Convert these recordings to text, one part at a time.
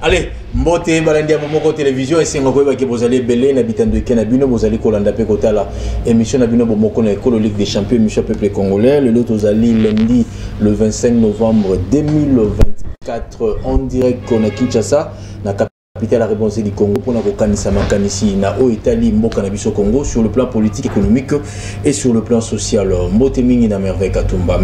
Allez, mbote balandi moko télévision et singa koyeba ke bozali belé na bitando ekena bino bozali kolanda pe kotala émission na bino bomoko na école Ligue des Champions émission peuple congolais le lot ozali lundi le 25 novembre 2024 en direct na Kinshasa na capitale la réponse du Congo pour na kokanisa makanisi na o Italie mboka na biso Congo sur le plan politique économique et sur le plan social. Mbote mingi na Merveille Katumba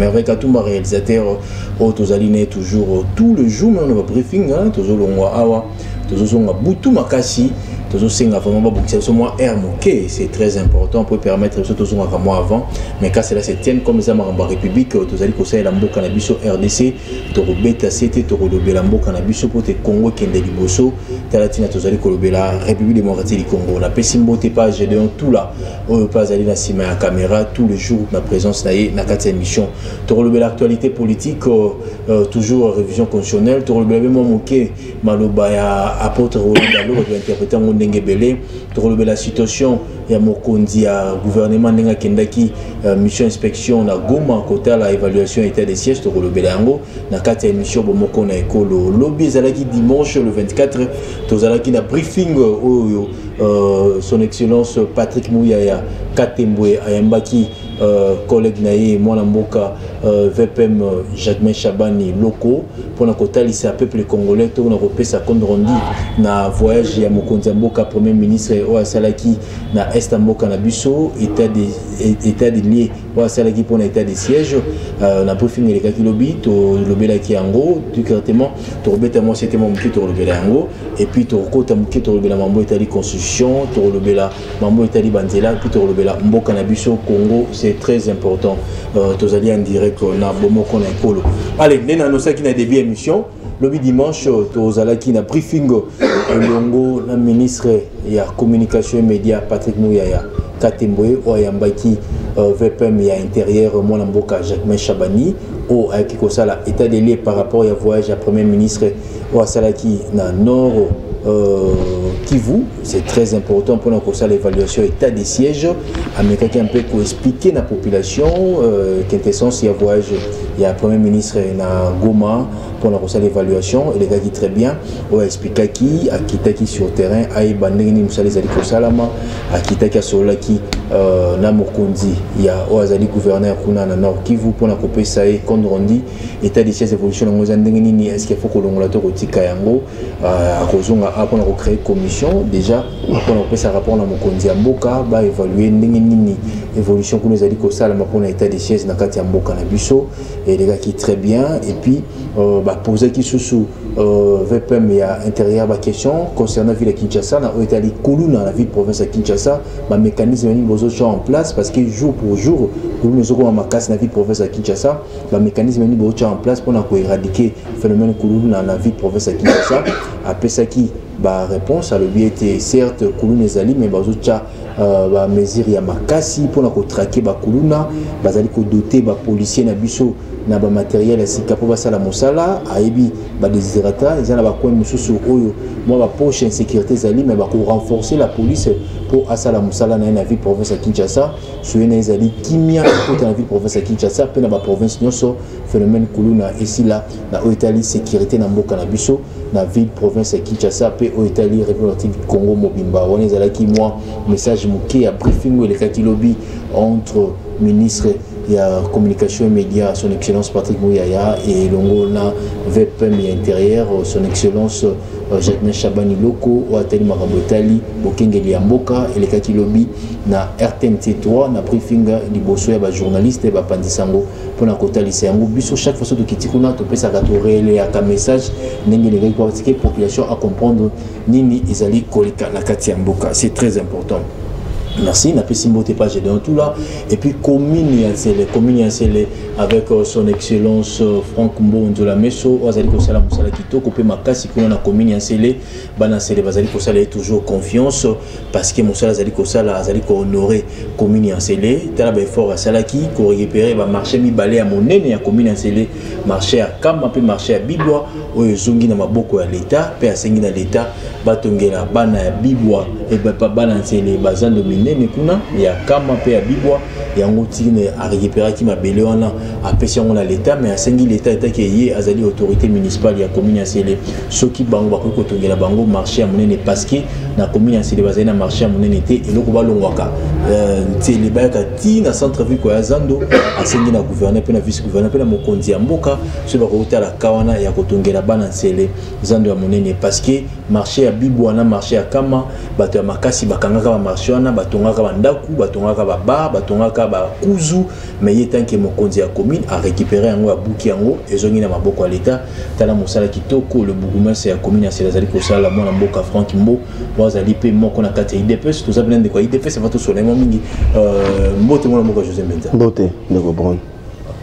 réalisateur o tozali toujours tout le jour on a briefing hein tozolongwa awa tozozonga butu makasi tozosenga vraiment beaucoup c'est moi moké c'est très important pour permettre surtout tozonga moi avant mais quand cela se tient comme ça maramba république tozali conseil la mboka na biso RDC to robeta CT to robela mboka na biso pour te Congo kende liboso talatina tozali kolobela République démocratique du Congo na pesimbote page de tout là on pas aller na sima ya caméra tous les jours ma présence na kati émission to robela actualité politique toujours révision constitutionnelle to robela moi moké maloba ya apôtre Roland Dalo doit interpréter la situation ya mokonzi ya gouvernement ndenga kendaki mission inspection na Goma kota la évaluation état des sièges to kolobela yango na kati ya émission bomoko na ekolo lobby ezalaki dimanche le 24 tozalaki na briefing oyo son excellence Patrick Mouyaya Katembwe ayambaki collègue naye mwana mboka VPM Jacques Chabani loko pour na kotalisa peuple congolais to na kopesa compte rendu na voyage ya mokonzi mboka premier ministre o asalaki na est mboka na biso état de lié o asalaki pour na état de siège na briefing les kaki lobby to lobela ki yango directement to robeta moi c'était mon petit to lobela yango et puis to kota mki to lobela mambo état de constitution to lobela mambo état de banzela puis to lobela mboka na biso Congo c'est très important tozali en direct na bomoko na ekolo. Allez nena no ça qui na début émission lobby dimanche tozalaki na briefing longo na ministre ya communication et médias Patrick Mouyaya Katembwe o yambaki VPM ya intérieur mwana mboka Jacques Chabani o ayaki kosala état des lieux par rapport ya voyage à premier ministre o asalaki na nord Kivu, c'est très important pour nous ça l'évaluation état des sièges. Américain qui un peu pour expliquer la population quintessence il y a voyage il y a premier ministre na Goma pour nous ça l'évaluation et les gars qui très bien on expliquer qui a quitté sur terrain aïe bandeni musali zali ko salama a quitté ka solaki na mokonzi il y a ozali gouverneur kuna na nord Kivu pour na couper ça et compte rendu état des sièges évolution ngo ndengeni ni est-ce qu'il faut que l'on to kotika yango a kozonga a pour créer commission déjà pour on peut ça rapport na mokonzi ya mboka ba évaluer ndenge nini évolution que nous a dit que ça la pour état des sièges na kati ya mboka na biso et les gars qui très bien et puis ba poser qui sous VPM ya intérieur ba question concernant ville de Kinshasa na Italie Kuluna la ville province de Kinshasa ba mécanisme ni bozo en place parce que jour pour jour Kuluna zoko ma makas na ville province de Kinshasa ba mécanisme ni bozo en place pour na ko éradiquer phénomène Kuluna na ville province de Kinshasa après ça qui ba réponse à le bien était certes Kuluna ezali mais bazo tcha ba mesure ya makasi pour na ko traquer ba Kuluna bazali ko doter ba policier na biso na ba matériel asika pour basala mosala ayebi ba désirata ezana ba coin mususu oyo moi ba poche insécurité zali mais ba ko renforcer la police pour asala mosala na ville province à Kinshasa sur na ezali kimia pour na ville province à Kinshasa pe na ba province nyonso phénomène Kuluna ici là na Italie sécurité na mboka na biso na ville province à Kinshasa pe au Italie République du Congo mobimba on ezalaki moi message moké à briefing le kati lobby entre ministre il y a communication et médias son excellence Patrick Mouyaya et longo na VPM intérieur son excellence Jacques Chabani loko ou ateli makambo Italie bokengeli ya mboka et le kati lobby na RTNT3 na briefing liboso ya ba journaliste ba pandisango pona kotalisa yango biso chaque fois de kitikuna to pesa ka to relé ya ka message ndenge les politiques population à comprendre nini ezali kolika na kati ya mboka c'est très important. Merci, n'a pas si mot page de tout là et puis commune avec son excellence Franck Mbonzo la Messo ozali ko sala musala kitoko pe makasi ko na commune yansele bana sele bazali ko sala toujours confiance parce que musala azali ko sala azali ko honorer commune yansele tala ba effort asalaki ko récupérer ba marché mibale ya monene ya commune yansele marché ya Kamba pe marché ya Bibwa oyo zongi na maboko ya l'état pe asengi na l'état batongela bana ya Bibwa et ba bana yansele bazando nene kuna ya kama pe ya bibwa yango tine a récupérer ki mabele wana a pesi yango na l'état mais a sengi l'état eta ke yé azali autorité municipale ya commune ya Sele soki bango ba ko tongela bango marché ya monene parce que na commune ya Sele bazali na marché ya monene te eloko balongwaka tele ba ka ti na centre ville ko ya Zando a sengi na gouverneur pe na vice gouverneur pe na mokonzi ya mboka so ba ko tala kawana ya ko tongela bana Sele Zando ya monene parce que marché ya bibwa na marché ya kama bato ya makasi bakangaka ba marché wana batongaka ba ndaku batongaka ba bar batongaka ba kuzu mais il tant que mokonzi ya commune a récupéré yango abuki yango ezongi na maboko ya l'état tala mosala kitoko le bourgmestre ya commune ya Selazali ko sala mona mboka Franck Mbo wazali pe moko na kati ya IDPS tout ça plein de quoi IDPS va tout solement mingi mbote mona moko José Mbenza mbote ndeko bon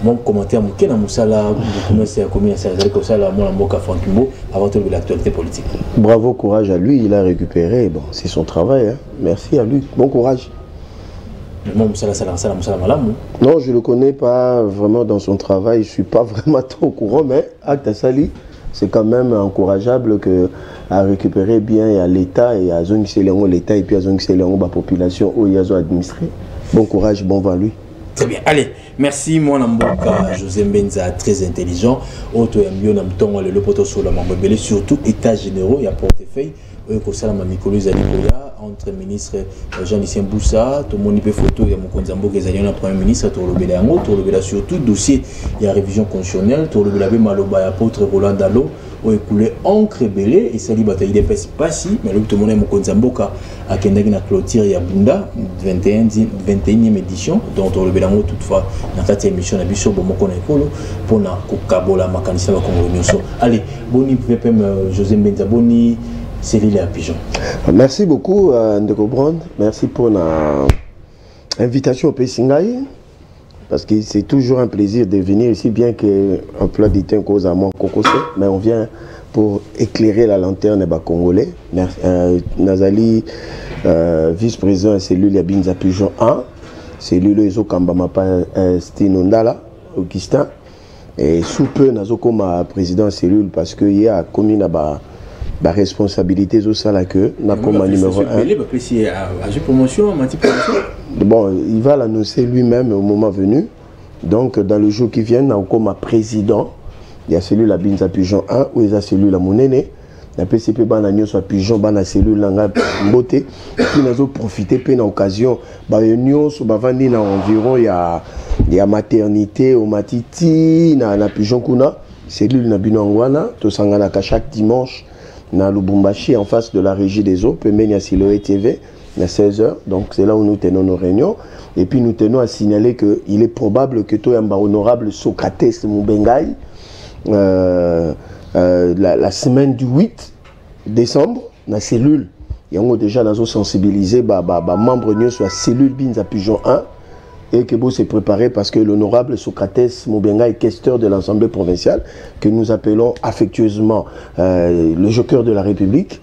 mon commentaire moké na mosala bourgmestre ya commune ya Selazali ko sala mona mboka Franck Mbo avant tout l'actualité politique. Bravo, courage à lui, il a récupéré, bon c'est son travail, hein. Merci à lui, bon courage. Non, je ne le connais pas vraiment dans son travail, je ne suis pas vraiment trop au courant, mais Acte Sali, c'est quand même encourageable que à récupérer bien à l'État et à Zong Selengo l'État et puis à Zong Selengo la population où il y a administré. Bon courage, bon vent lui. Très bien, allez, merci mon amboka José Mbenza, très intelligent. Auto Yambio Namtongo le poto sur la mambele, surtout état généraux, il y a portefeuille. Entre ministre Jean-Lucien Boussa, tout le monde peut photo, il y a mon Konzambo qui est le premier ministre, tout le bélango, tout le surtout dossier, il y a révision constitutionnelle, tout le bélango Maloba, apôtre Roland Dalo, où il coulait encre belé, et ça dit bataille des pèses pas si, mais le tout le monde est mon Konzambo à Kendaki na clôture, il y a Bunda, 21e édition, donc tout le bélango toutefois, dans cette émission, il y a Bisso, bon, mon Konekolo, pour na Kokabola, Makanisa, Congo. Allez, boni, PPM José Mbenza, boni. Céline à Pigeon. Merci beaucoup, Ndeko Brand. Merci pour l'invitation au Pessingaï. Parce que c'est toujours un plaisir de venir ici, bien qu'un plat d'été cause à moi, mais on vient pour éclairer la lanterne des Congolais. Nazali, vice-président de la cellule Yabinza Pigeon 1, cellule Ezo Kambamapa Stinondala, Augustin. Et sous peu, Nazo comme président de la cellule, parce qu'il y a commune à la responsabilité de ça là que n'a comme numéro 1. Bon, il va l'annoncer lui-même au moment venu. Donc dans le jour qui vient, n'a comme président, il y a celui la Binza Pigeon 1 ou il y a celui la Monene. La PCP bananio soit Pigeon ban la cellule langa beauté. Puis nous avons profité de l'occasion. Bah union sur bavandi na environ il y a maternité au matiti na Pigeon kuna cellule na binangwana to sangana ka chaque dimanche. Na Lubumbashi en face de la régie des eaux, Pemenia Siloé TV, à 16h. Donc c'est là où nous tenons nos réunions. Et puis nous tenons à signaler qu'il est probable que Toyamba honorable Socrates Moubengaï, la semaine du 8 décembre, la cellule, il y a déjà sensibilisé membres de la cellule Binza Pigeon 1. Et que vous s'est préparé parce que l'honorable Socrates Moubenga est questeur de l'Assemblée provinciale que nous appelons affectueusement le joker de la République.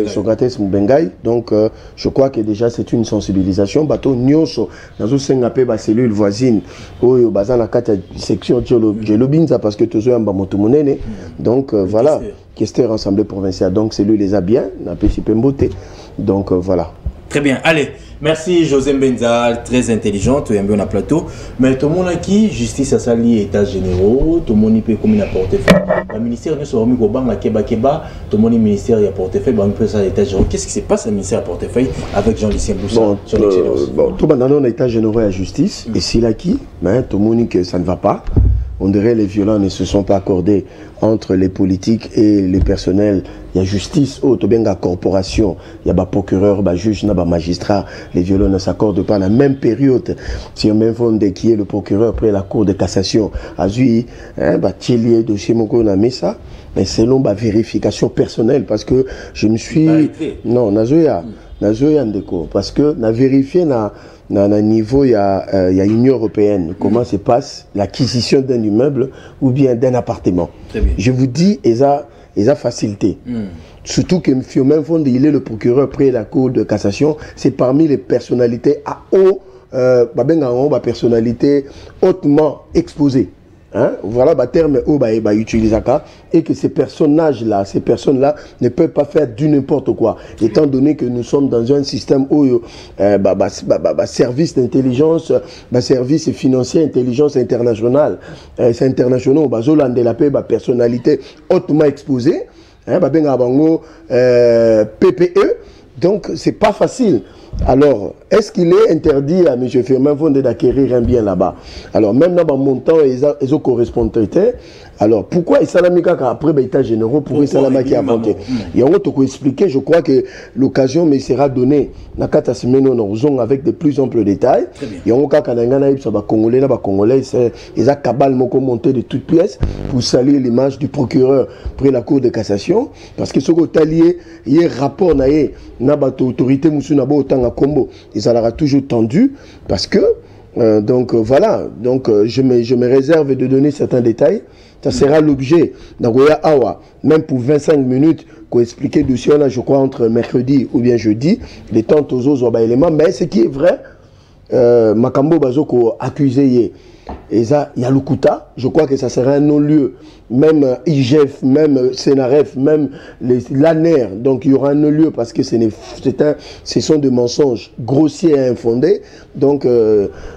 Socrates Moubenga. Donc je crois que déjà c'est une sensibilisation. Bateau Nyonso, dans une cellule voisine, où il y a une section de parce que tous les donc voilà, questeur Assemblée provinciale. Donc cellule les a bien, n'a pas donc voilà. Très bien, allez. Merci José Mbenza, très intelligent, tu es bien à plateau. Mais tout le monde qui justice à sali états généraux, tout le monde peut comme un portefeuille. Le ministère ne sera mis au banc à Keba, tout le monde ministère y a portefeuille, banque peut ça états généraux. Qu'est-ce qui se passe au ministère à portefeuille avec Jean-Lucien Boussa? Bon, tout le monde a état généraux à justice et s'il a qui, mais tout le monde que ça ne va pas. On dirait les violents ne se sont pas accordés entre les politiques et les personnels. Il y a justice, il y a corporation, il y a procureur, juge, magistrat. Les violents ne s'accordent pas à la même période. Si on même fond qui est le procureur après la cour de cassation, a vu, dossier mis ça, mais selon ma vérification personnelle, parce que je me suis... Non, Nazoya Ndeko, parce que na vérifié na niveau il y a Union européenne comment se passe l'acquisition d'un immeuble ou bien d'un appartement. Je vous dis ils a facilité. Surtout que M. Memfond il est le procureur près la cour de cassation, c'est parmi les personnalités à haut personnalité hautement exposée. Hein? Voilà le terme utilisé et que ces personnages-là, ces personnes-là ne peuvent pas faire du n'importe quoi. Étant donné que nous sommes dans un système où service d'intelligence, service financier, intelligence internationale, c'est international, personnalité hautement exposée, hein, PPE, donc c'est pas facile. Alors, est-ce qu'il est interdit à M. Firmin Fondé d'acquérir un bien là-bas? Alors, même dans mon montant, ils ont correspondu. Alors, pourquoi ils salamika après l'état généraux, pourquoi ils salamika inventé? Il y a un autre expliquer, je crois que l'occasion me sera donnée avec de plus amples détails. Il y a un cas Congolais, ils ont cabal monté de toutes pièces pour saluer l'image du procureur près la Cour de cassation. Parce que ce qui est lié, il y a un rapport na autorité Moussounabo autant à Combo, ils aura toujours tendu parce que donc voilà, donc je me réserve de donner certains détails. Ça sera l'objet d'Agoya Awa, même pour 25 minutes, qu'on expliquer le dossier, je crois, entre mercredi ou bien jeudi, les temps aux autres éléments. Mais ce qui est vrai, Makambo Bazoko accusé, et ça, il y a Lukuta, je crois que ça sera un non-lieu, même IGF, même Sénaref, même l'ANER, donc il y aura un non-lieu parce que ce sont des mensonges grossiers et infondés, donc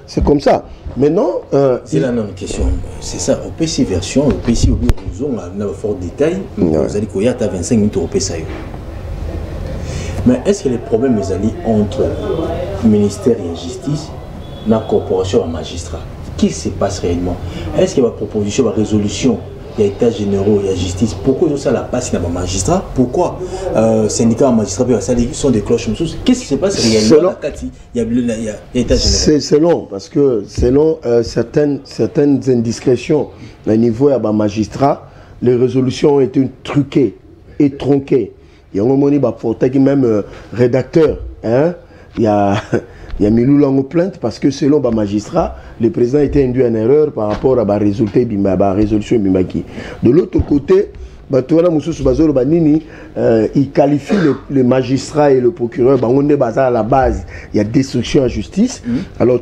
c'est comme ça. Maintenant, c'est la même question, c'est ça, au PC version, au PC au bureau, on a un fort détail, vous allez qu'il y a 25 minutes au PC. Mais est-ce que les problèmes entre ministère et justice, la corporation et magistrat? Qu'est-ce qui se passe réellement? Est-ce qu'il y a une proposition, une résolution, il y a états généraux, il y a justice? Pourquoi ça la passe dans les magistrats? Pourquoi syndicats magistrats sont des cloches? Qu'est-ce qui se passe réellement? Il y a états généraux. C'est selon, parce que selon certaines indiscrétions au niveau des magistrats, les résolutions ont été truquées et tronquées. Il y a un moment où même rédacteur, hein, il y a mis en plainte parce que selon les magistrats, le président était induit en erreur par rapport à la résolution Bimaki. De l'autre côté, il qualifie le magistrat et le procureur à la base, il y a destruction en justice. Alors,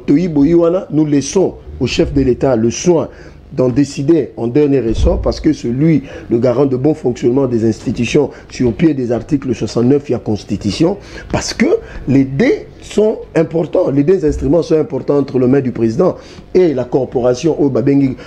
nous laissons au chef de l'État le soin d'en décider en dernier ressort parce que c'est lui le garant de bon fonctionnement des institutions sur pied des articles 69 il y a Constitution, parce que les dés sont importants, les deux instruments sont importants entre le main du président et la corporation au Babengi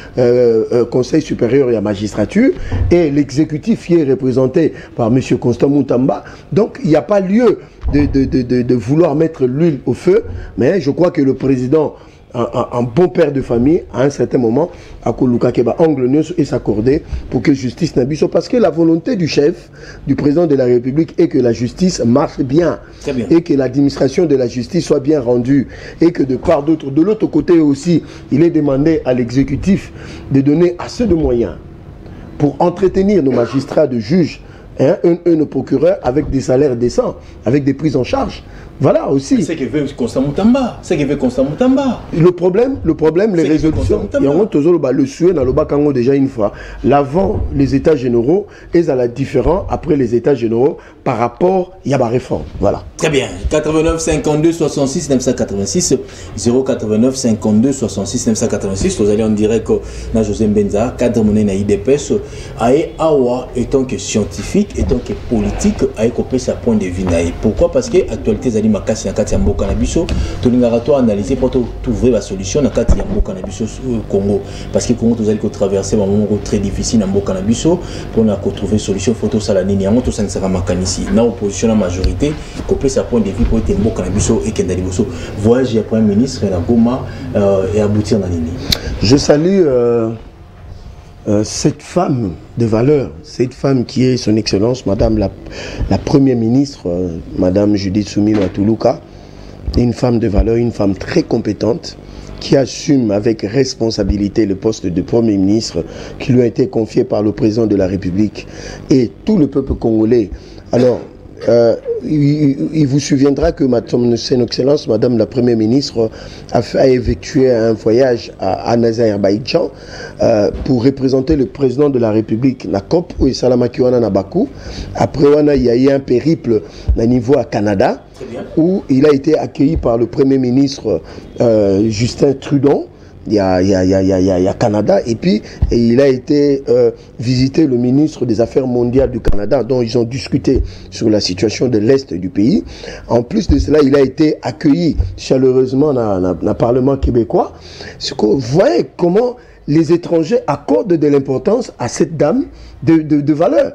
Conseil supérieur et la magistrature, et l'exécutif qui est représenté par M. Constant Moutamba. Donc il n'y a pas lieu de vouloir mettre l'huile au feu, mais je crois que le président, un bon père de famille, à un certain moment, à Koluka Keba angle et s'accorder pour que justice n'abuse. Parce que la volonté du chef, du président de la République, est que la justice marche bien, et que l'administration de la justice soit bien rendue, et que de part d'autre, de l'autre côté aussi, il est demandé à l'exécutif de donner assez de moyens pour entretenir nos magistrats de juges, nos procureurs avec des salaires décents, avec des prises en charge. Voilà aussi. C'est ce que veut Constant Moutamba. C'est ce que veut Constant Moutamba. Le problème, les résolutions, il y a toujours le souhait dans le Bakango déjà une fois. L'avant les états généraux est à la différent après les états généraux par rapport à la réforme. Voilà. Très bien. 89 52 66 986 089 52 66 986. Vous allez en direct na José Benza, cadre monnaie na IDPS. Aïe Awa étant que scientifique, étant que politique, aïe copé sa point de vue. Pourquoi? Parce que actualité makasi na kati ya mboka na biso tolingaka to analyser pour trouver la solution na kati ya mboka na biso Congo, parce que Congo tozali ko traverser un moment très difficile na mboka na biso pour na ko trouver solution photo sala nini yango to sansaka makanisi na opposition na majorité ko pesa point de vue pour te mboka na biso et kenda liboso voyage ya premier ministre na Goma et aboutir na nini. Je salue cette femme de valeur, cette femme qui est son excellence, Madame la Première ministre, Madame Judith Soumino Atuluka, une femme de valeur, une femme très compétente, qui assume avec responsabilité le poste de Premier ministre qui lui a été confié par le président de la République et tout le peuple congolais. Alors, il vous souviendra que son excellence, Madame la Première ministre, a effectué un voyage en Azerbaïdjan pour représenter le président de la République, la COP, ou Salamakiwana Nabakou. Après, il y a eu un périple à niveau à Canada, où il a été accueilli par le Premier ministre Justin Trudeau. il y a Canada, et puis il a été visiter le ministre des Affaires mondiales du Canada, dont ils ont discuté sur la situation de l'Est du pays. En plus de cela, il a été accueilli chaleureusement dans le Parlement québécois. Vous voyez comment les étrangers accordent de l'importance à cette dame de valeur.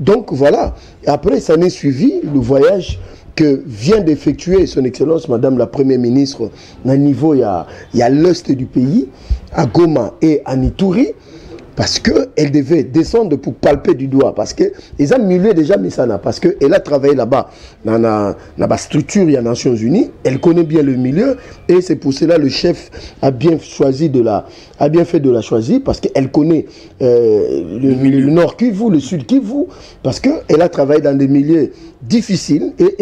Donc voilà, après ça n'est suivi le voyage que vient d'effectuer son Excellence Madame la Première ministre à niveau, il y a l'Est du pays, à Goma et à Ituri, parce qu'elle devait descendre pour palper du doigt, parce qu'ils ont mulé déjà Missana, parce qu'elle a travaillé là-bas, dans la structure des Nations Unies, elle connaît bien le milieu, et c'est pour cela le chef a bien fait de la choisir, parce qu'elle connaît le Nord Kivu, le Sud Kivu, parce qu'elle a travaillé dans des milieux difficiles, et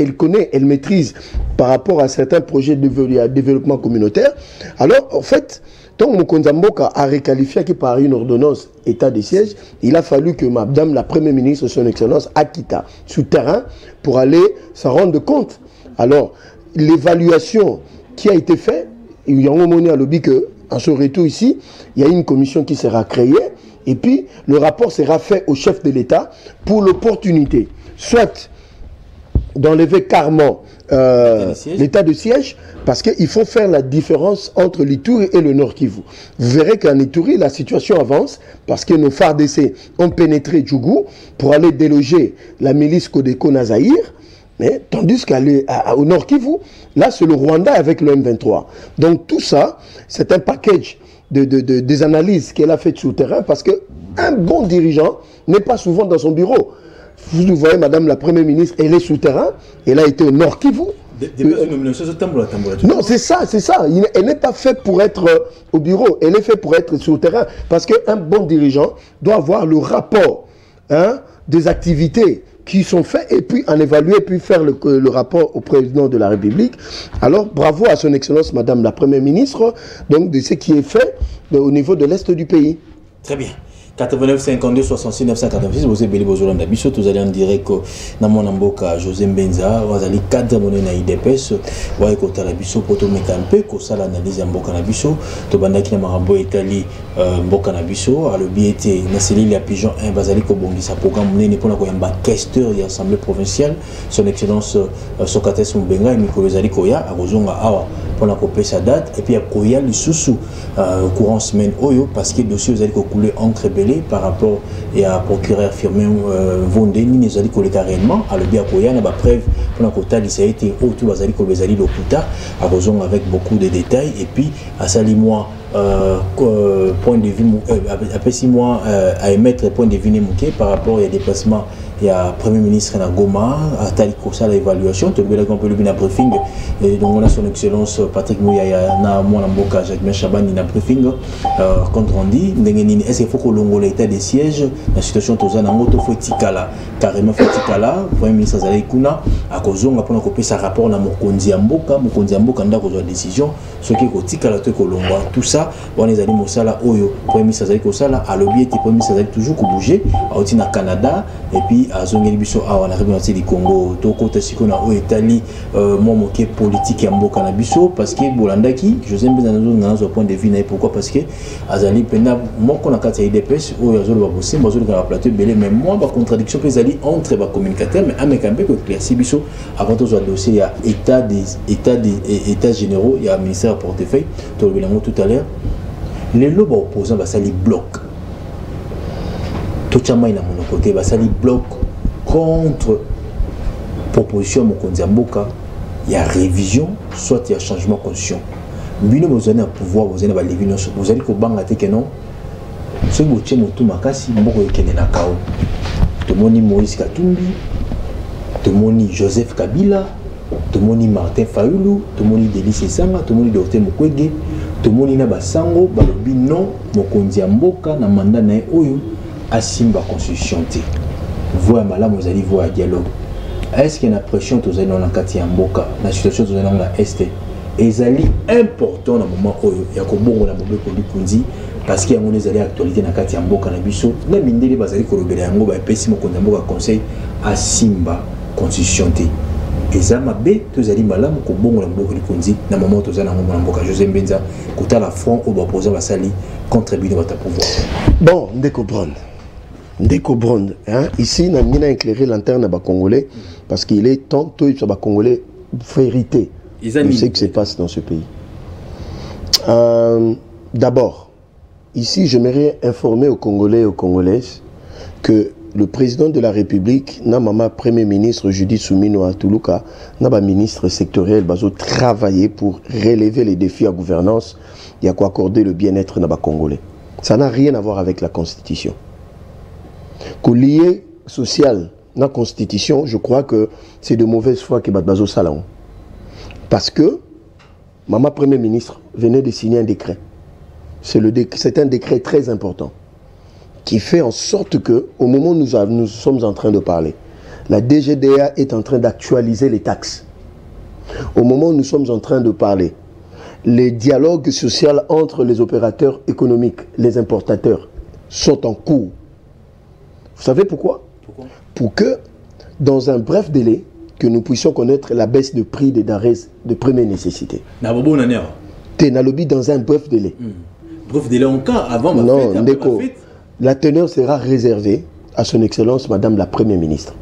elle maîtrise par rapport à certains projets de développement communautaire. Alors, en fait, donc, Mokonza Mboka a requalifié qui par une ordonnance état de siège, il a fallu que Madame la Première ministre, son Excellence, Akita, sous terrain, pour aller s'en rendre compte. Alors, l'évaluation qui a été faite, il y a un moment à lobby que, en ce retour ici, il y a une commission qui sera créée, et puis le rapport sera fait au chef de l'État pour l'opportunité, soit d'enlever carrément l'état de siège, parce qu'il faut faire la différence entre l'Ituri et le Nord Kivu. Vous verrez qu'en Ituri, la situation avance, parce que nos FARDC ont pénétré Djougou pour aller déloger la milice Kodeko Nazaïr, mais tandis qu'au Nord Kivu, là c'est le Rwanda avec le M23. Donc tout ça, c'est un package des analyses qu'elle a faites sur le terrain, parce qu'un bon dirigeant n'est pas souvent dans son bureau. Vous voyez, Madame la Première ministre, elle est sous terrain, elle a été au Nord Kivu. Non, c'est ça. Elle n'est pas faite pour être au bureau, elle est faite pour être sur le terrain. Parce qu'un bon dirigeant doit avoir le rapport des activités qui sont faites, et puis en évaluer, puis faire le rapport au président de la République. Alors, bravo à son Excellence, Madame la Première ministre, donc de ce qui est fait au niveau de l'Est du pays. Très bien. 89 52 66 986 vous avez Bozolanda biso vous allez en direct na mon mboka José Mbenza vous allez cadre monnaie na IDPS wa ekota la biso poto mekampe ko sala analyse mboka na biso to bandaki na marambo etali mboka na biso a le biete na selili ya pigeon 1 bazali ko bongisa programme monene pona ko yamba questeur ya assemblée provinciale son excellence Socrates Mbenga et Mikolo zali koya akozonga awa pona ko pesa date et puis akoya lisusu courant semaine oyo parce que dossier vous allez ko couler entre par rapport à procureur Firmin Vondeni nous allons coller réellement à le bien koya na ba preuve pour côté ça a été autour bazali ko bezali lokuta à raison avec beaucoup de détails et puis à sali moi point de vue après 6 mois à émettre point de vue mouké par rapport au déplacement il y a Premier ministre na Goma à taliko ça l'évaluation tout le un peu le bien briefing et donc on a son excellence Patrick Mouyaya na mwana mboka Jacques Chabani na briefing compte rendu ndengeni est-ce qu'il faut que longo l'état des sièges la situation toza na moto faut tikala carrément faut tikala Premier ministre Zali Kuna a kozonga pona ko pesa rapport na mokonzi ya mboka nda ko décision ce qui ko tikala to ko longo tout ça on les ali mosala oyo Premier ministre Zali ko sala a lobby et Premier ministre Zali toujours ko bouger a oti na Canada et puis à zongeli biso awa na République du Congo to kota sikona o etali momoke politique ya mboka na biso parce que bolandaki José Mbenza nazo point de vue na pourquoi parce que azali pena moko na kati ya IDPS o yazolo ba bossi bazolo ka plateau belé mais moi ba contradiction que zali entre ba communicateur mais amekambe ko éclairci biso avant to zo dossier ya état généraux ya ministère portefeuille to le tout à l'heure les lobes opposants ba sali bloc Tochama ina mon côté basali bloc contre proposition Mokonzi Mboka il y a révision soit il y a changement de constitution bino vous avez un pouvoir vous avez ba lévinon vous allez ko banga te que non ce que vous tient motu makasi mboko yekene na kao tomoni Moïse Katumbi tomoni Joseph Kabila tomoni Martin Fayulu tomoni Delis Esanga tomoni Dr Mukwege tomoni na basango balobi non Mokonzi Mboka na mandat na oyo asimba constitution te voix malamu vous allez voir dialogue est-ce qu'il y a une pression tous les dans la kati ya mboka la situation tous les dans la est ezali important na moment oyo ya ko bongo na mobeko likunzi parce qu'il y a mon ezali actualité na kati ya mboka na biso na mindeli bazali ko lobela yango ba pesi Mokonzi Mboka conseil asimba constitution te ezama be tozali malamu ko bongo la mboka likonzi na moment tozana ngomba na mboka José Mbenza kota la front au opposant basali contre bino bata pouvoir. Bon, Ndeko Brand, hein, ici na mina éclairé lanterne ba congolais parce qu'il est temps tout ça ba congolais vérité de ce qui se passe dans ce pays. D'abord, ici j'aimerais informer aux Congolais et aux Congolaises que le président de la République, Namama Premier ministre Judith Soumino Atuluka, Naba ministre sectoriel, bazo travailler pour relever les défis à gouvernance et à quoi accorder le bien-être Naba Congolais. Ça n'a rien à voir avec la Constitution. Lié social dans la Constitution, je crois que c'est de mauvaise foi que bazo salon. Parce que Mama Premier ministre venait de signer un décret. C'est un décret très important qui fait en sorte que, au moment où nous sommes en train de parler, la DGDA est en train d'actualiser les taxes. Au moment où nous sommes en train de parler, les dialogues sociaux entre les opérateurs économiques, les importateurs, sont en cours. Vous savez pourquoi? Pour que, dans un bref délai, que nous puissions connaître la baisse de prix des denrées de première nécessité. Ténalobi dans un bref délai. Bref délai en cas, avant ma non, fête, Ndeko, la teneur sera réservée à son Excellence Madame la Première ministre.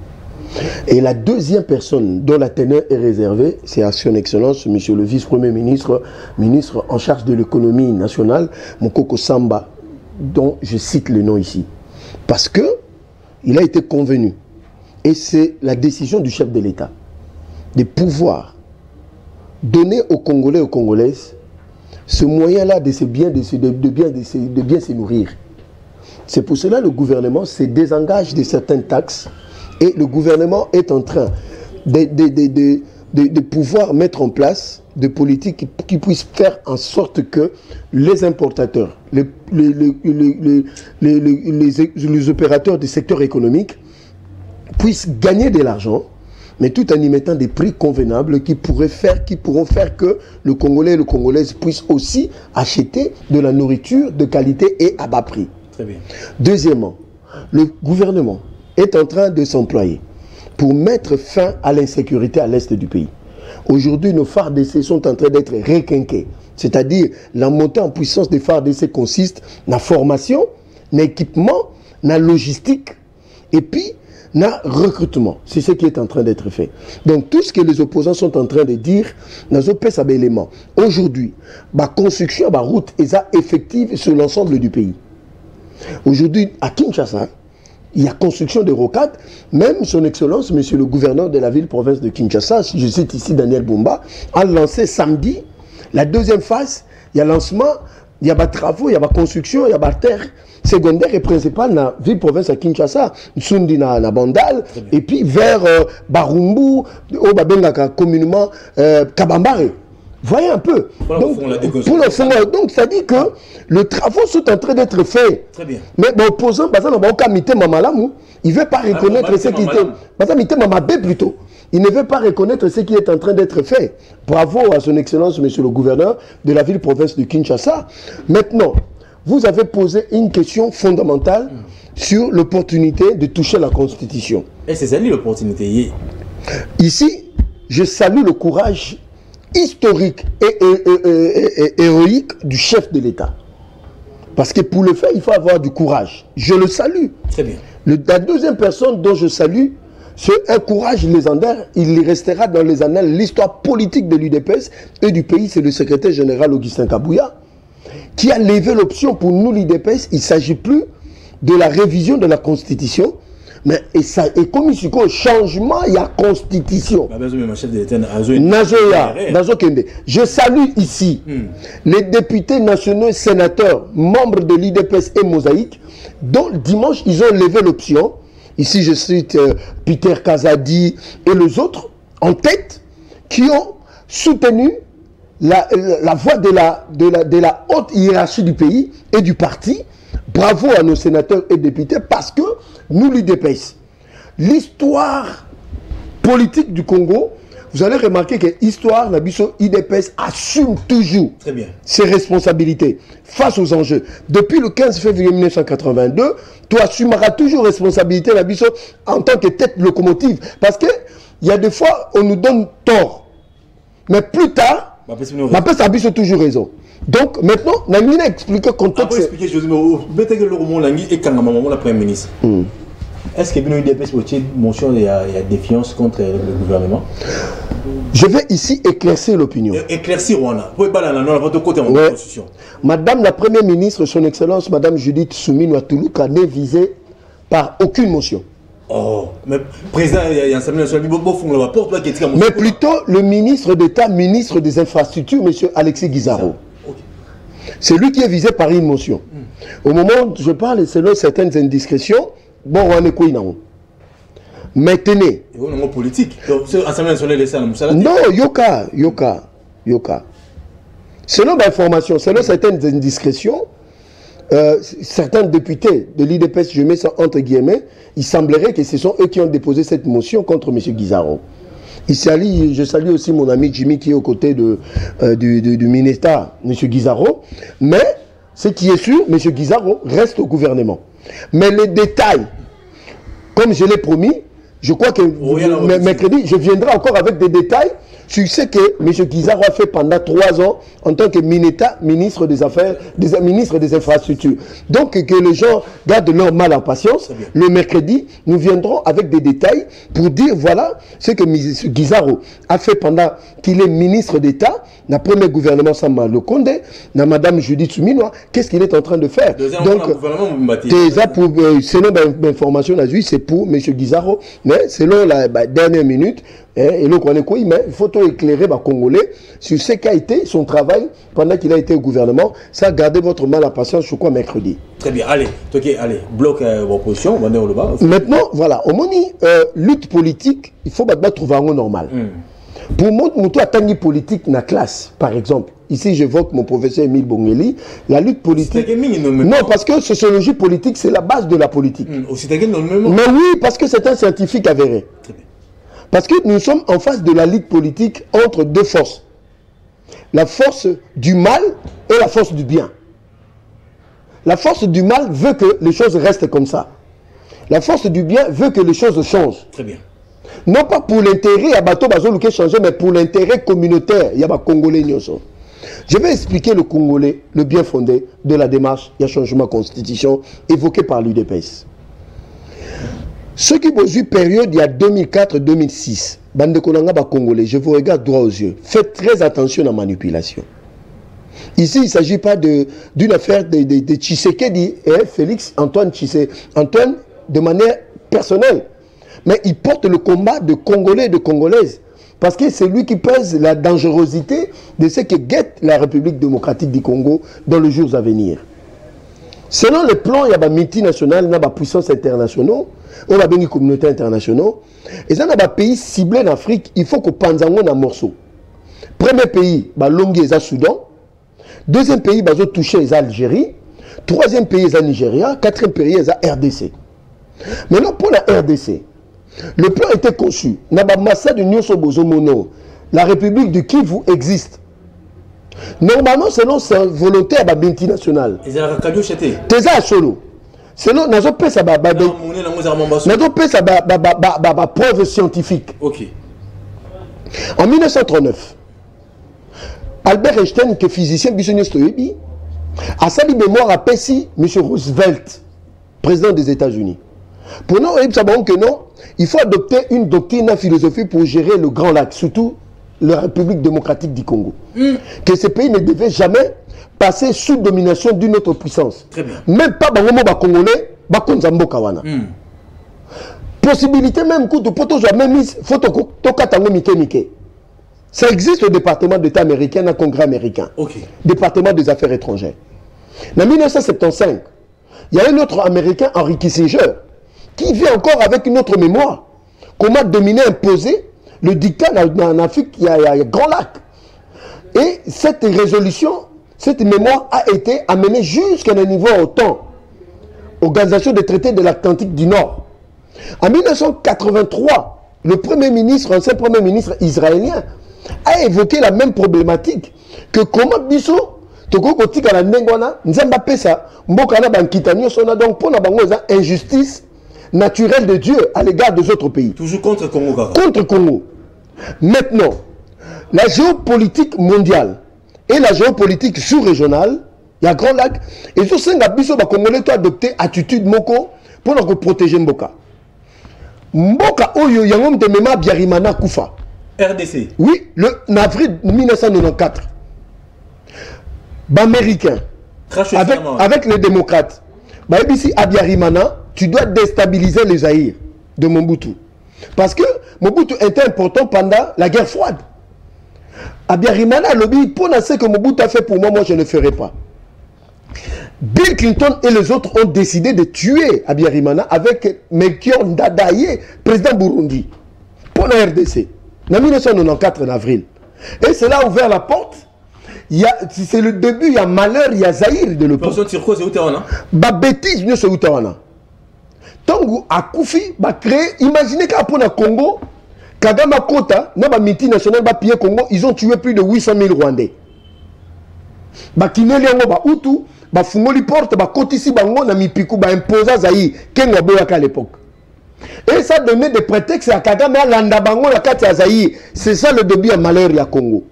Et la deuxième personne dont la teneur est réservée, c'est à son Excellence Monsieur le Vice-Premier ministre, ministre en charge de l'économie nationale, Mokoko Samba, dont je cite le nom ici. Parce que il a été convenu, et c'est la décision du chef de l'État, de pouvoir donner aux Congolais et aux Congolaises ce moyen-là de bien se nourrir. C'est pour cela que le gouvernement se désengage de certaines taxes et le gouvernement est en train de pouvoir mettre en place des politiques qui puissent faire en sorte que les importateurs, les opérateurs du secteur économique puissent gagner de l'argent, mais tout en y mettant des prix convenables qui pourront faire que le Congolais et le Congolaise puissent aussi acheter de la nourriture de qualité et à bas prix. Très bien. Deuxièmement, le gouvernement est en train de s'employer pour mettre fin à l'insécurité à l'est du pays. Aujourd'hui, nos phares d'essai sont en train d'être requinqués. C'est-à-dire, la montée en puissance des phares d'essai consiste dans la formation, dans l'équipement, dans la logistique, et puis dans le recrutement. C'est ce qui est en train d'être fait. Donc, tout ce que les opposants sont en train de dire, dans un élément. Aujourd'hui, la construction de la route est effective sur l'ensemble du pays. Aujourd'hui, à Kinshasa, il y a construction de rocades. Même son Excellence, Monsieur le gouverneur de la ville-province de Kinshasa, je cite ici Daniel Bumba, a lancé samedi la deuxième phase. Il y a lancement, il y a des travaux, il y a des construction, il y a des terres secondaires et principales dans la ville-province de Kinshasa, Nsundi na Bandal, et puis vers Barumbu, au Babengaka communément Kabambare. Voyez un peu. Donc, donc ça dit que les travaux sont en train d'être faits. Très bien. Mais l'opposant, il ne veut pas reconnaître ce qui était. Plutôt. Il ne veut pas reconnaître ce qui est en train d'être fait. Bravo à son Excellence, Monsieur le gouverneur de la ville-province de Kinshasa. Maintenant, vous avez posé une question fondamentale sur l'opportunité de toucher la Constitution. Et c'est ça l'opportunité. Ici, je salue le courage historique et héroïque du chef de l'État. Parce que pour le faire, il faut avoir du courage. Je le salue. Très bien. La deuxième personne dont je salue, c'est un courage légendaire. Il restera dans les annales l'histoire politique de l'UDPS et du pays. C'est le secrétaire général Augustin Kabouya qui a levé l'option pour nous, l'UDPS. Il ne s'agit plus de la révision de la Constitution, mais et comme il y a un changement, il y a constitution. Je salue ici les députés nationaux et sénateurs, membres de l'IDPS et Mosaïque, dont dimanche ils ont levé l'option. Ici je cite Peter Kazadi et les autres en tête, qui ont soutenu la voix de la haute hiérarchie du pays et du parti. Bravo à nos sénateurs et députés parce que nous, l'UDPS, l'histoire politique du Congo, vous allez remarquer que l'histoire, la UDPS assume toujours ses responsabilités face aux enjeux. Depuis le 15 février 1982, tu assumeras toujours responsabilité en tant que tête locomotive. Parce que il y a des fois, on nous donne tort. Mais plus tard, ça a toujours raison. Donc maintenant, on a expliqué le contexte. Après expliquer, je le Premier ministre. Est-ce qu'il y a une motion de défiance contre le gouvernement? Je vais ici éclaircir l'opinion. Éclaircir, Rwanda. Vous pouvez pas aller dans votre côté en opposition. Madame la Première ministre, son Excellence, Madame Judith Soumine Toulouka, n'est visée par aucune motion. Oh, mais président, il y a un mais plutôt le ministre d'État, ministre des Infrastructures, M. Alexis Guizaro. Okay. C'est lui qui est visé par une motion. Au moment où je parle, selon certaines indiscrétions, bon, on est quoi, non? Maintenant. Politique. Non, Yoka. Selon l'information, selon certaines indiscrétions, certains députés de l'IDPS, je mets ça entre guillemets, il semblerait que ce sont eux qui ont déposé cette motion contre M. Guizaro. Je salue aussi mon ami Jimmy qui est aux côtés du ministère, M. Guizaro. Mais ce qui est sûr, M. Guizaro reste au gouvernement. Mais les détails, comme je l'ai promis, je crois que mercredi, je viendrai encore avec des détails sur ce que M. Guizaro a fait pendant 3 ans en tant que ministre des Affaires, ministre des Infrastructures. Donc que les gens gardent leur mal en patience. Le mercredi, nous viendrons avec des détails pour dire voilà ce que M. Guizaro a fait pendant qu'il est ministre d'État, dans le premier gouvernement Sama Lokonde, dans Mme Judith Souminoa, qu'est-ce qu'il est en train de faire. Donc, selon l'information, c'est pour M. Guizaro, mais selon la dernière minute, et donc il faut éclairer les Congolais sur ce qu'a été son travail pendant qu'il a été au gouvernement. Ça, gardez votre mal à patience, je crois, mercredi. Très bien, allez, bloc opposition, on est au bas. Maintenant, voilà, au moni, lutte politique, il faut trouver un mot normal. Pour moi, atteindre politique dans la classe, par exemple. Ici, j'évoque mon professeur Émile Bongeli. La lutte politique. Non, parce que sociologie politique, c'est la base de la politique. Mais oui, parce que c'est un scientifique avéré. Très bien. Parce que nous sommes en face de la lutte politique entre deux forces. La force du mal et la force du bien. La force du mal veut que les choses restent comme ça. La force du bien veut que les choses changent. Très bien. Non pas pour l'intérêt, il y a bateau qui changer, mais pour l'intérêt communautaire. Il y a des Congolais. Je vais expliquer le Congolais, le bien fondé de la démarche, il y a changement de constitution évoqué par l'UDPS. Ceux qui ont eu période il y a 2004-2006, bande Kolanga Congolais, je vous regarde droit aux yeux. Faites très attention à la manipulation. Ici, il ne s'agit pas d'une affaire de Tshisekedi et Félix Antoine Tshisekedi. Antoine, de manière personnelle. Mais il porte le combat de Congolais et de Congolaises. Parce que c'est lui qui pèse la dangerosité de ce que guette la République démocratique du Congo dans les jours à venir. Selon le plan, il y a des multinationales, il y a des puissances internationales, il y a des communautés internationales. Et ça, il y a des pays ciblés en Afrique, il faut qu'on pense un morceau. Premier pays, Longi et Soudan. Deuxième pays, touché les Algérie. Troisième pays, c'est Nigeria. Quatrième pays, c'est RDC. Maintenant, pour la RDC, le plan était conçu. La République de Kivu existe. Normalement, selon sa volonté à la multinationale. Selon la preuve scientifique. En 1939, Albert Einstein, qui est physicien, a sali mémoire à Pessi, M. Roosevelt, président des États-Unis. Pour nous, il faut adopter une doctrine, une philosophie pour gérer le Grand Lac, surtout la République démocratique du Congo. Que ce pays ne devait jamais passer sous domination d'une autre puissance. Même pas les Congolais, les Kawana. Possibilité même que ça existe au département d'État américain, dans le Congrès américain. Département des affaires étrangères. En 1975, il y a un autre Américain, Henry Kissinger, qui vient encore avec une autre mémoire. Comment dominer, imposer le dictat en Afrique, il y a un grand lac. Et cette résolution, cette mémoire a été amenée jusqu'à un niveau autant. Organisation des traités de l'Atlantique du Nord. En 1983, le premier ministre, ancien premier ministre israélien, a évoqué la même problématique que comment Bissou, Toko Kotika la Nengwana, Nzamba Pesa, Mbokana Bankitani, donc pour la injustice, naturel de Dieu à l'égard des autres pays. Toujours contre Congo, Kaka. Contre Congo. Maintenant, la géopolitique mondiale et la géopolitique sous-régionale, il y a Grand Lac, et sur ces Congolais doivent adopter attitude moko pour protéger Mboka. Mboka oyo yangom de mema Biarimana Koufa. RDC. Oui, en avril 1994. Américain. Avec les démocrates. Ici à Biarimana, tu dois déstabiliser les Zaïre de Mobutu. Parce que Mobutu était important pendant la guerre froide. À Biarimana, lobby, pour ce que Mobutu a fait pour moi, moi je ne ferai pas. Bill Clinton et les autres ont décidé de tuer Abiyarimana avec Melchior Ndadaye, président Burundi, pour la RDC, en 1994 en avril. Et cela a ouvert la porte. C'est le début, il y a malheur, il y a Zaïre de l'époque. Bah bêtise, nous c'est Outawana. Tango a Koufi, bah créé, imaginez qu'à pour le Congo, Kagame Kota, dans la multinationale, bah piller Congo, ils ont tué plus de 800 000 Rwandais. Bah Kineli Ango, bah Outu, bah Fungoli Porte, bah Kotisi Bango, na Mipiku, bah imposa Zaïre, Kenga Boyaka à l'époque. Et ça donnait des prétextes à Kagame, à Landabango, la carte à Zaïre. C'est ça le début à malheur, il y a Congo.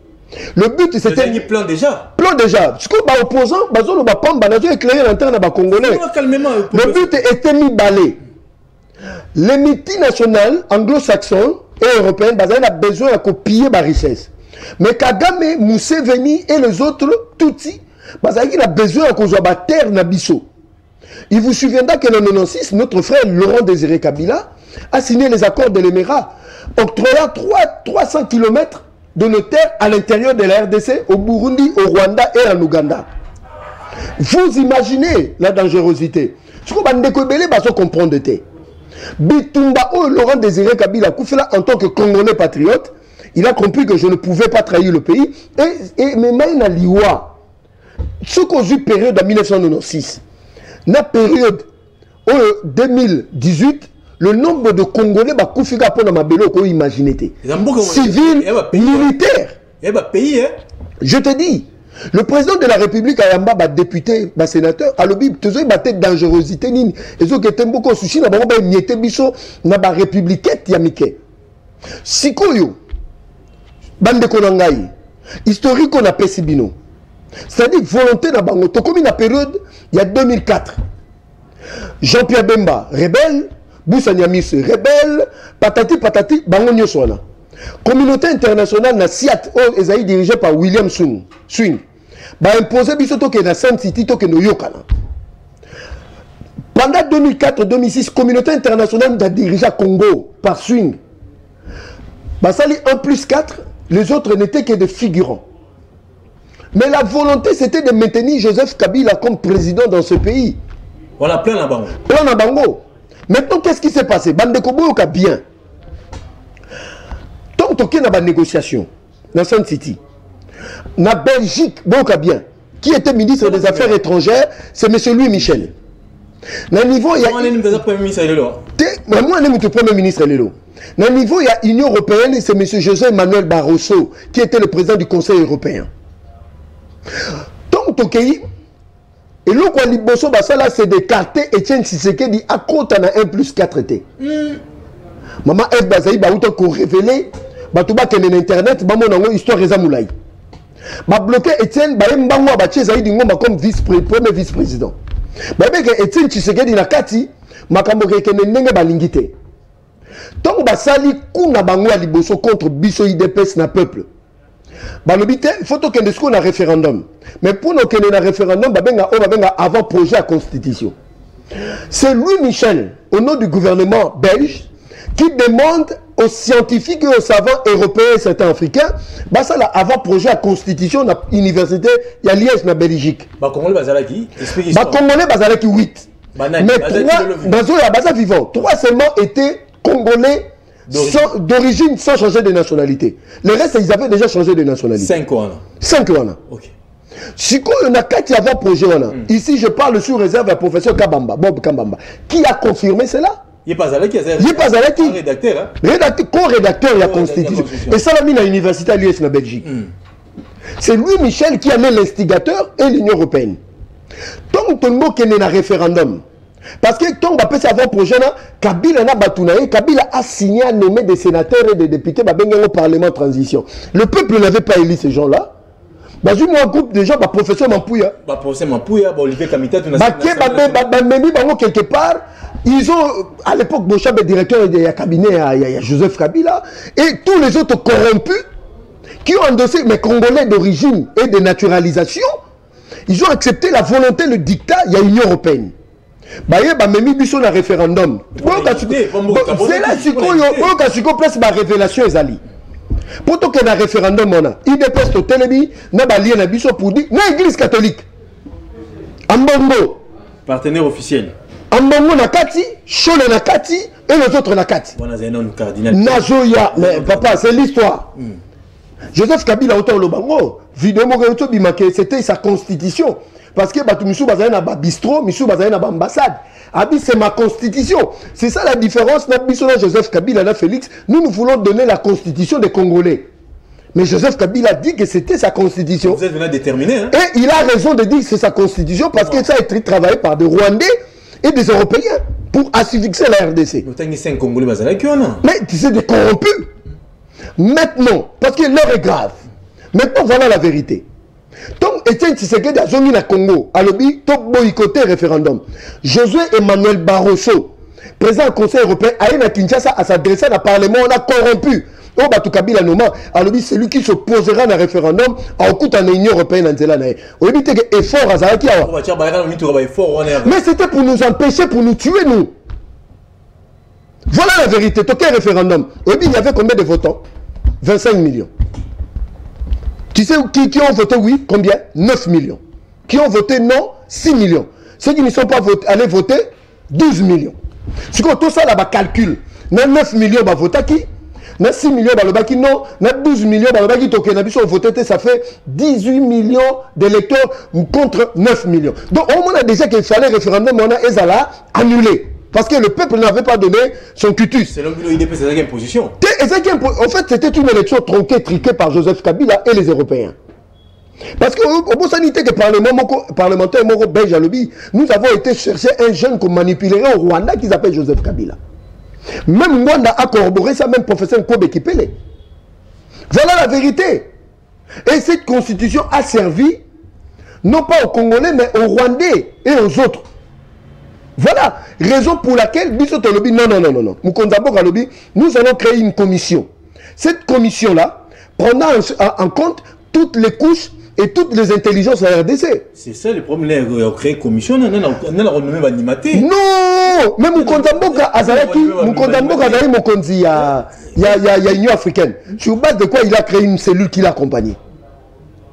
Le but c'était. Il plan déjà. Plan déjà. Parce que les opposants, ils ont éclairé l'interne des Congolais. Le but était mis balai. Les multinationales anglo-saxons et européennes, ils ont besoin de copier la richesse. Mais Kagame, Museveni et les autres, Tutsi, ils ont besoin de copier la terre Nabiso. Il vous souviendra qu'en 1996, notre frère Laurent Désiré Kabila a signé les accords de l'Émirat, octroyant 300 km de nos terres à l'intérieur de la RDC, au Burundi, au Rwanda et en Ouganda. Vous imaginez la dangerosité. Ce qu'on va comprendre. Bitumba, Laurent Désiré Kabila Koufela, en tant que Congolais patriote, il a compris que je ne pouvais pas trahir le pays. Et même Liwa, ce qu'on a eu période en 1996, la période 2018, le nombre de Congolais va Koufika pour la Mabelo qu'on imagine. Civil, militaire. Je te dis, le président de la République Ayamba, député, sénateur, a lobby, toujours il battait dangerosité. Et ce qui était beaucoup sushi, n'a pas été biso, n'a pas républiquette yamike. Sikoyo, bande konangai, historique on a Pessibino. C'est-à-dire volonté n'a pas. Comme une période, il y a 2004. Jean-Pierre Bemba, rebelle. Boussa Nyamis, rebelle, patati, bango nyoswana. Communauté internationale na SIAT, est dirigée par William Swing. Ba imposé bisoto ke na Sun City to ke no yokana. Pendant 2004-2006, communauté internationale a dirigé Congo par Swing. Ba sali 1+4, les autres n'étaient que des figurants. Mais la volonté c'était de maintenir Joseph Kabila comme président dans ce pays. On a plein à Bango. Plein à Bango. Maintenant, qu'est-ce qui s'est passé? Bandeko Boyoka bien. Tant que tu as une négociation dans Sun City, na Belgique, Boyoka bien, qui était ministre des Affaires étrangères, c'est M. Louis Michel. Na niveau, il y a. Moi, je suis premier ministre. Na niveau, il y a Union européenne, c'est M. José Manuel Barroso, qui était le président du Conseil européen. Tant que et là, c'est d'écarter Etienne Tshisekedi à côté de 1+4 T. Maman F. Bazaï, qu'on révélé, qu'il y a Internet, histoire de Zamoulaï. Bloqué Etienne, comme premier vice-président. Etienne Tshisekedi na kati, makamboke kenenge balingite. Donc, basali kuna bangwa liboso contre biso IDPS na peuple. Il faut que nous un référendum. Mais pour nous qu'il y ait un référendum, on va avant projet à constitution. C'est Louis Michel, au nom du gouvernement belge, qui demande aux scientifiques et aux savants européens et certains africains, avant projet à constitution dans l'université, il y a Liège, en Belgique. Congolais Bazalaki, Congolais Bazalaki 8. Mais 3 vivants. 3 seulement étaient Congolais d'origine sans changer de nationalité. Les restes, ils avaient déjà changé de nationalité. 5 ans. Ok. Si on a 4 avant projet, ici je parle sous réserve à professeur Kabamba, Bob Kambamba, qui a confirmé cela. Il n'est pas allé qui rédacteur. Co-rédacteur de la Constitution. Et ça l'a mis à l'université à l'US en Belgique. C'est Louis Michel qui a mis l'instigateur et l'Union européenne. Donc tout le monde qui est dans un référendum, Parce que tant qu'on peut avoir projet, Kabila a signé à nommer des sénateurs et des députés au Parlement de transition. Le peuple n'avait pas élu ces gens-là. Bah, j'ai un groupe de gens, professeur Mampouya. Professeur Mampouya, Olivier Kamita, quelque part, ils ont, à l'époque, Bochab est directeur du cabinet, il y a Joseph Kabila, et tous les autres corrompus qui ont endossé, mais Congolais d'origine et de naturalisation, ils ont accepté la volonté, le dictat, il y a l'Union européenne. Même si on a référendum. C'est là que place ma révélation est allée. Pourtant qu'il y a un référendum, il dépasse au télébi, n'a pas lié pour dire, l'église catholique. Ambongo. Partenaire officiel. Ambongo Nakati, Chole Nakati et les autres Nakati. Nazoya, mais papa, c'est l'histoire. Joseph Kabila autant le bango, vidéo c'était sa constitution. Parce que Batumissou Bazaïna ba bistrot, Missou Bazaïna ba ambassade. Abi c'est ma constitution. C'est ça la différence. Joseph Kabila, Félix, nous voulons donner la constitution des Congolais. Mais Joseph Kabila dit que c'était sa constitution. Vous êtes venu déterminer. Hein? Et il a raison de dire que c'est sa constitution parce que ça a été travaillé par des Rwandais et des Européens pour asphyxier la RDC. Mais tu sais, des corrompus. Maintenant, parce que l'heure est grave. Maintenant, voilà la vérité. Donc, Etienne Tshisekedi a zongi na Congo, a lobby, top boycotté référendum. Josué Emmanuel Barroso, président du Conseil européen, a eu à Kinshasa à s'adresser à un parlement, on a corrompu. Oh, Batou Kabila Noma, a lobby, c'est lui qui s'opposera à un référendum, à écouter en Union européenne en Zélande. Au début, il y a effort à Zalaki. Mais c'était pour nous empêcher, pour nous tuer, nous. Voilà la vérité. Toqué référendum. Au début, il y avait combien de votants? 25 millions. Tu sais qui ont voté oui? Combien? 9 millions. Qui ont voté non? 6 millions. Ceux qui ne sont pas allés voter, 12 millions. Si tout ça là, calcul. 9 millions va voter qui? 6 millions va qui non? 12 millions va qui voté, ça fait 18 millions d'électeurs contre 9 millions. Donc on a déjà qu'il fallait référendum, on a Ezala annulé. Parce que le peuple n'avait pas donné son cutus. C'est l'IDP, c'est une position. En fait, c'était une élection tronquée, triquée par Joseph Kabila et les Européens. Parce qu'au bout sanité que parlementaire Moro belge à lobby, nous avons été chercher un jeune qu'on manipulerait au Rwanda qui s'appelle Joseph Kabila. Même Rwanda a corroboré ça, même professeur Kobe Kipele. Voilà la vérité. Et cette constitution a servi, non pas aux Congolais, mais aux Rwandais et aux autres. Voilà, raison pour laquelle non. Nous allons créer une commission. Cette commission-là prendra en compte toutes les couches et toutes les intelligences de la RDC. C'est ça le problème, il a créé une commission, non, mais Mukondamboka Azalaki, il y a Union africaine. Sur base de quoi il a créé une cellule qui l'accompagnait.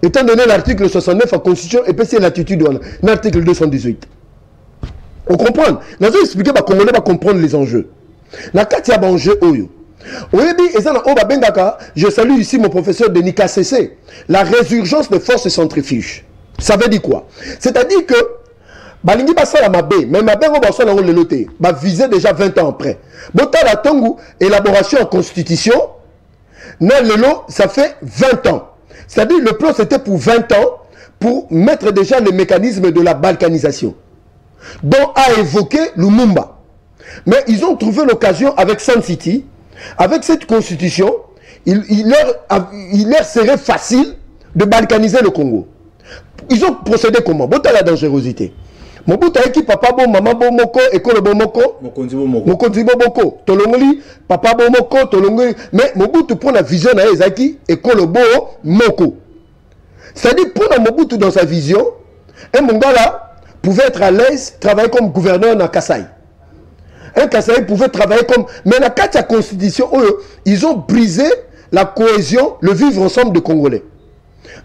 Étant donné l'article 69 de la Constitution, et puis c'est l'attitude de l'article 218. On comprend. Nous allons expliquer que Congolais va comprendre les enjeux. La carte y a un enjeu. Je salue ici mon professeur Denis KCC. La résurgence des forces centrifuges. Ça veut dire quoi? C'est-à-dire que Balingi Basala Mabé, mais Mabé va viser déjà 20 ans après. Botala Tongu, élaboration en constitution, ça fait 20 ans. C'est-à-dire le plan c'était pour 20 ans pour mettre déjà le mécanisme de la balkanisation, dont a évoqué Lumumba. Mais ils ont trouvé l'occasion avec Sun City, avec cette constitution, il leur serait facile de balkaniser le Congo. Ils ont procédé comment? Bota la dangerosité. Mobutu qui papa bon, maman bon, moko, école bon, moko, mokonzi bon, moko, tolongoli, papa bon, moko, tolongoli. Mais Mobutu prend la vision à Ezaki, école bon, moko. C'est-à-dire, pour Mobutu dans sa vision, un Mongala pouvait être à l'aise, travailler comme gouverneur dans Kassai. Un Kassai pouvait travailler comme... Mais la carte de la constitution, ils ont brisé la cohésion, le vivre ensemble de Congolais.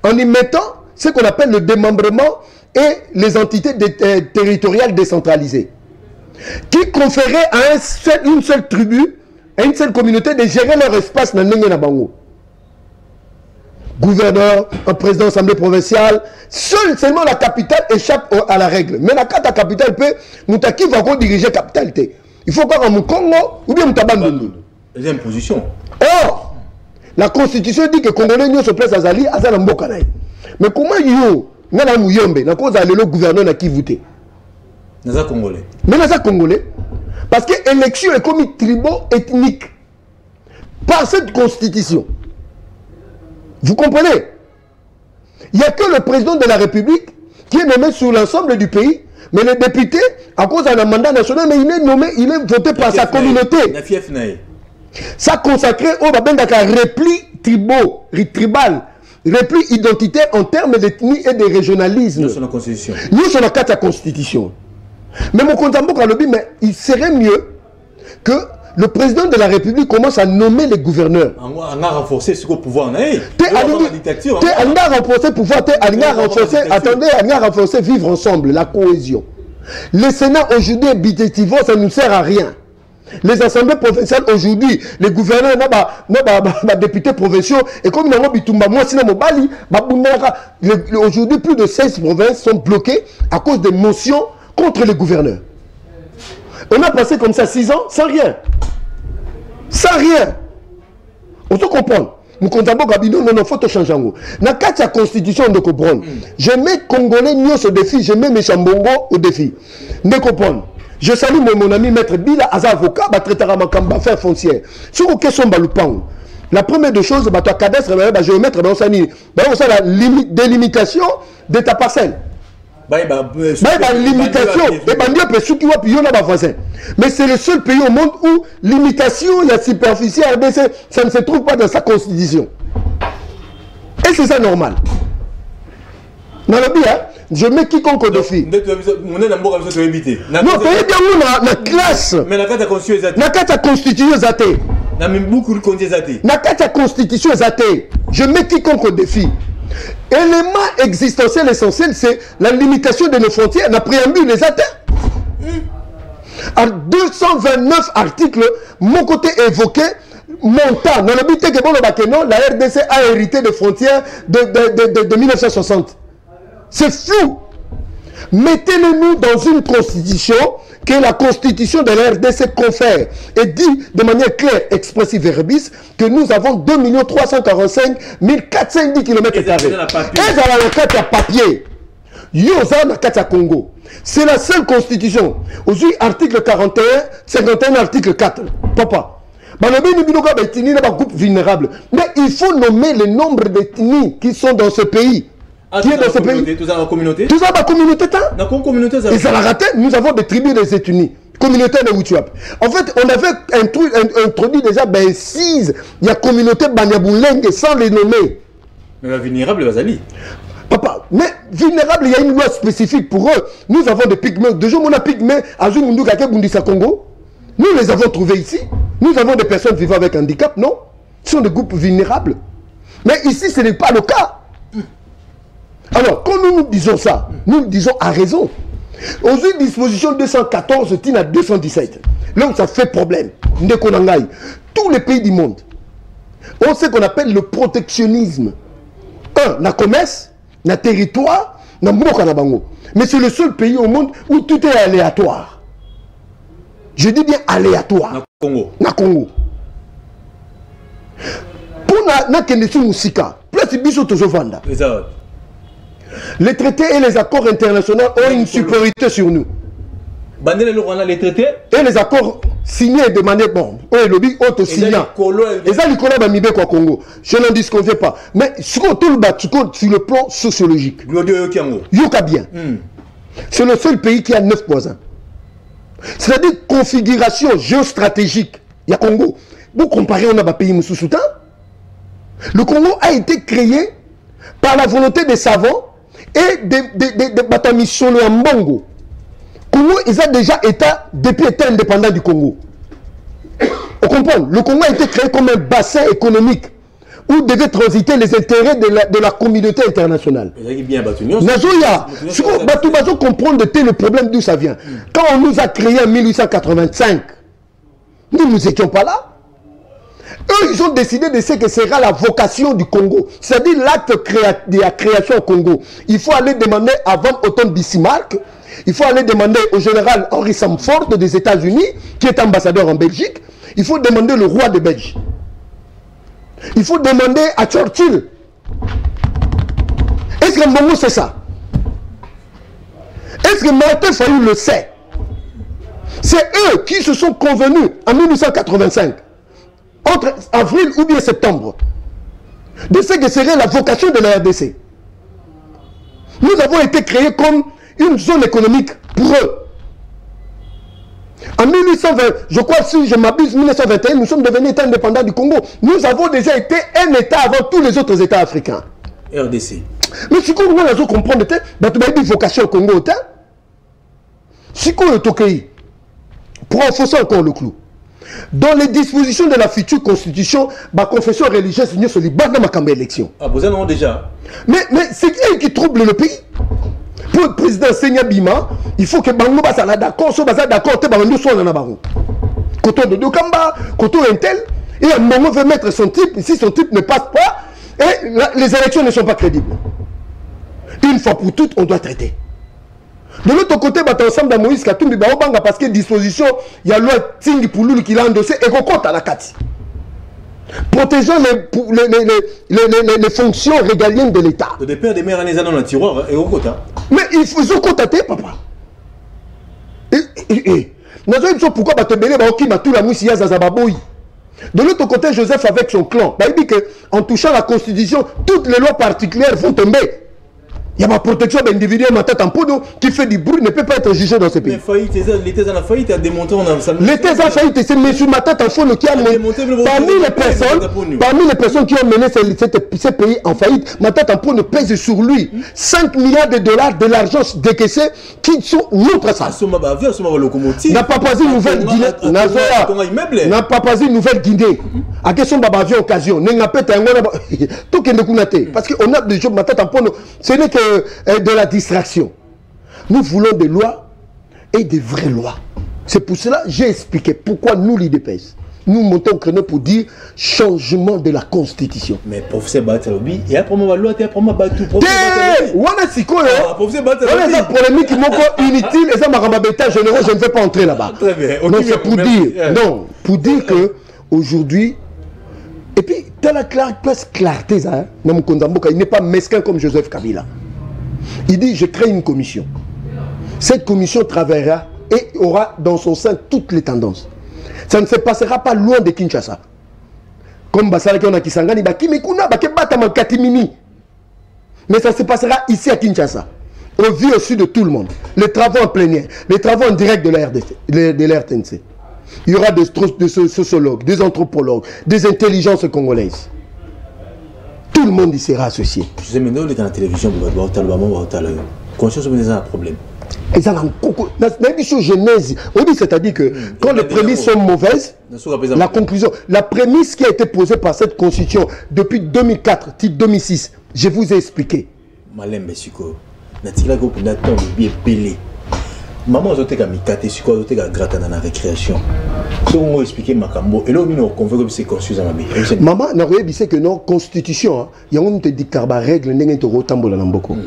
En y mettant ce qu'on appelle le démembrement et les entités territoriales décentralisées. Qui conféraient à une seule tribu, à une seule communauté de gérer leur espace dans le Bango. Gouverneur, un président d'assemblée provinciale, seulement la capitale échappe à la règle. Mais la carte de la capitale peut, Moutaki va diriger la capitale. Il faut qu'on ait Congo ou bien Moutabandundu. Deuxième position. Or, la constitution dit que Congolais se place à Zali, à Zalambokanay. Mais comment yo, n'a la mouyombe, n'a cause à le gouverneur n'a qui voté. Naza Congolais. Mais Naza Congolais. Parce que l'élection est comme tribo-ethnique. Par cette constitution. Vous comprenez? Il n'y a que le président de la République qui est nommé sur l'ensemble du pays. Mais le député, à cause d'un mandat national, mais il est nommé, il est voté par sa communauté. Ça consacré au repli tribal, repli identitaire en termes d'ethnie et de régionalisme. Nous sommes en constitution. Nous sommes en la constitution. Mais mon Kontambo Kalobi, mais il serait mieux que le président de la République commence à nommer les gouverneurs. On a renforcé ce pouvoir. On a renforcé le pouvoir, on a renforcé vivre ensemble, la cohésion. Le Sénat aujourd'hui est bidétivore, ça ne sert à rien. Les assemblées provinciales aujourd'hui, les gouverneurs, les députés provinciaux, et comme nous avons Bitumba, moi, aujourd'hui, plus de 16 provinces sont bloquées à cause des motions contre les gouverneurs. On a passé comme ça 6 ans sans rien. Sans rien. On se comprend. Nous comptons que non, il faut changer. Dans la constitution de Cobron, je mets Congolais au défi, je mets mes Chambongo au défi. Ne comprendre. Je salue mon ami Maître Bila, avocat, traiter ma camba, faire foncière. Sur une question de la première des choses, tu as cadastre, je vais mettre dans la délimitation de ta parcelle. Limitation, mais c'est le seul pays au monde où l'imitation, la superficie RDC, ça ne se trouve pas dans sa constitution. Et c'est ça normal. Dans le bien, je mets quiconque au défi. Non, la classe. Mais la constitution est athée. La constitution est athée. Je mets quiconque au défi. Élément existentiel essentiel, c'est la limitation de nos frontières. La préambule les atteint. En 229 articles, mon côté évoqué, montant. Dans le but que la RDC a hérité des frontières de 1960. C'est flou. Mettez-le-nous dans une constitution que la constitution de la RDC confère et dit de manière claire, expressive verbis, que nous avons 2 345 410 km². Et dans le cas de papier, Yosa na Katia Congo. C'est la seule constitution. Aujourd'hui, article 41, 51, article 4. Papa. Vulnérable. Mais il faut nommer le nombre d'ethnies qui sont dans ce pays. Qui est dans ce pays? Tout ça dans la communauté? Tout ça dans la communauté. Et ça l'a raté. Nous avons des tribus des ethnies. Communauté de Wituap. En fait, on avait introduit déjà 6. Il y a communauté Banyabouleng sans les nommer. Mais la vulnérable, Vasali. Papa, mais vulnérable, il y a une loi spécifique pour eux. Nous avons des pygmées. Déjà, on a pygmées à Zungundu Kake Bundisa Congo. Nous les avons trouvés ici. Nous avons des personnes vivant avec handicap, non? Ce sont des groupes vulnérables. Mais ici, ce n'est pas le cas. Alors, quand nous disons ça, nous disons à raison. Aujourd'hui, disposition 214 tient à 217. Là où ça fait problème, tous les pays du monde ont ce qu'on appelle le protectionnisme. Na commerce, na territoire, na mboka na bango. Mais c'est le seul pays au monde où tout est aléatoire. Je dis bien aléatoire. Na Congo. Na Congo. Pour na kendesu musika, plus biso tozo vanda. Les traités et les accords internationaux ont une supériorité sur nous. Les traités et les accords signés de manière bon. Et le big auto signé. Et ça, les collègues m'amibé quoi Congo. Je n'en disconviens pas. Mais sur tout le bâtiment, sur le plan sociologique. Yoka bien. C'est le seul pays qui a 9 voisins. C'est-à-dire configuration géostratégique. Il y a Congo. Vous comparez on a un pays Moussoussoutan. Le Congo a été créé par la volonté des savants et des Batamisolo en Mbongo. Congo, ils ont déjà été, depuis étant indépendant du Congo. On comprend, le Congo a été créé comme un bassin économique où devaient transiter les intérêts de la communauté internationale. Nazoya, Batou comprendre le problème d'où ça vient. Quand on nous a créé en 1885, nous n'étions pas là. Eux, ils ont décidé de ce que sera la vocation du Congo. C'est-à-dire l'acte de la création au Congo. Il faut aller demander à Van Otton Bismarck, il faut aller demander au général Henry Samford des États-Unis, qui est ambassadeur en Belgique. Il faut demander le roi de Belgique. Il faut demander à Churchill. Est-ce que Mbongo c'est ça? Est-ce que Martin Fayou le sait? C'est eux qui se sont convenus en 1885, entre avril ou bien septembre, de ce que serait la vocation de la RDC. Nous avons été créés comme une zone économique pour eux. En 1820, je crois, si je m'abuse, 1921, nous sommes devenus État indépendant du Congo. Nous avons déjà été un État avant tous les autres États africains. RDC. Mais si on a comprendre, tu as une vocation au Congo, si on est OK, pour enfoncer encore le clou, dans les dispositions de la future constitution, la confession religieuse n'est pas dans ma élection. Ah, vous en avez déjà. Mais c'est elle qui trouble le pays. Pour le président Senya Bima, il faut que Bango soit d'accord, soit d'accord, que Bango soit dans la baron. Quand on de Kamba, quand on est tel, et un moment veut mettre son type, si son type ne passe pas, et les élections ne sont pas crédibles. Une fois pour toutes, on doit traiter. De l'autre côté, ensemble dans Moïse Katumbi, parce que disposition, il y a loi Ting pour lui qui l'a endossé et qu'on compte à la carte. Protégeant les fonctions régaliennes de l'État. De père des mères années dans le tiroir et au côté. Mais il faut contater, papa. Nous avons pourquoi tu as tout la mousse Zazababoui. De l'autre côté, Joseph avec son clan, il dit qu'en touchant la constitution, toutes les lois particulières vont tomber. Il y a ma protection d'individu, ma tête en poudre qui fait du bruit, ne peut pas être jugé dans ce pays. Mais l'État en a faillite a démonté. L'État en faillite, c'est M. ma tête en faune qui a démonté. Parmi les personnes qui ont mené ces pays en faillite, ma tête en poudre pèse sur lui 5 milliards de dollars de l'argent décaissé qui sont notre ça. N'a pas pas une nouvelle Guinée. N'a pas pas une nouvelle Guinée. À question d'avion occasion. N'a pas tout qui est parce qu'on a des choses, ma tête en poudre, ce n'est que de la distraction. Nous voulons des lois et des vraies lois. C'est pour cela que j'ai expliqué pourquoi nous, l'IDPS, nous montons au créneau pour dire changement de la Constitution. Mais professeur Batalobi, il y a un problème de loi, il y a un problème de polémique inutile et ça m'a ramené généraux, je ne vais pas entrer là-bas. Très bien. Non, c'est pour dire, non, pour dire que aujourd'hui, et puis, dans la clarté, il n'est pas mesquin comme Joseph Kabila. Il dit, je crée une commission. Cette commission travaillera et aura dans son sein toutes les tendances. Ça ne se passera pas loin de Kinshasa. Comme Basala qui a Kisangani, mais ça se passera ici à Kinshasa. Au vu au sud de tout le monde. Les travaux en plénière, les travaux en direct de la RTNC. Il y aura des sociologues, des anthropologues, des intelligences congolaises. Tout le monde y sera associé. Je sais, mais nous, dans la télévision, conscience de un problème. C'est-à-dire que quand les prémices sont mauvaises, la conclusion, la prémisse qui a été posée par cette constitution depuis 2004, titre 2006, je vous ai expliqué. Malem Bessiko, Natila Group Nathan, le biais belé. Maman, je t'ai mis sur quoi, je t'ai gratte dans la récréation. Si on m'a expliqué Makambo, et là, on convainc que c'est conçu dans ma vie. Maman, n'a pas dit que non, constitution, il y a un te dit que règle n'est pas autant dans beaucoup.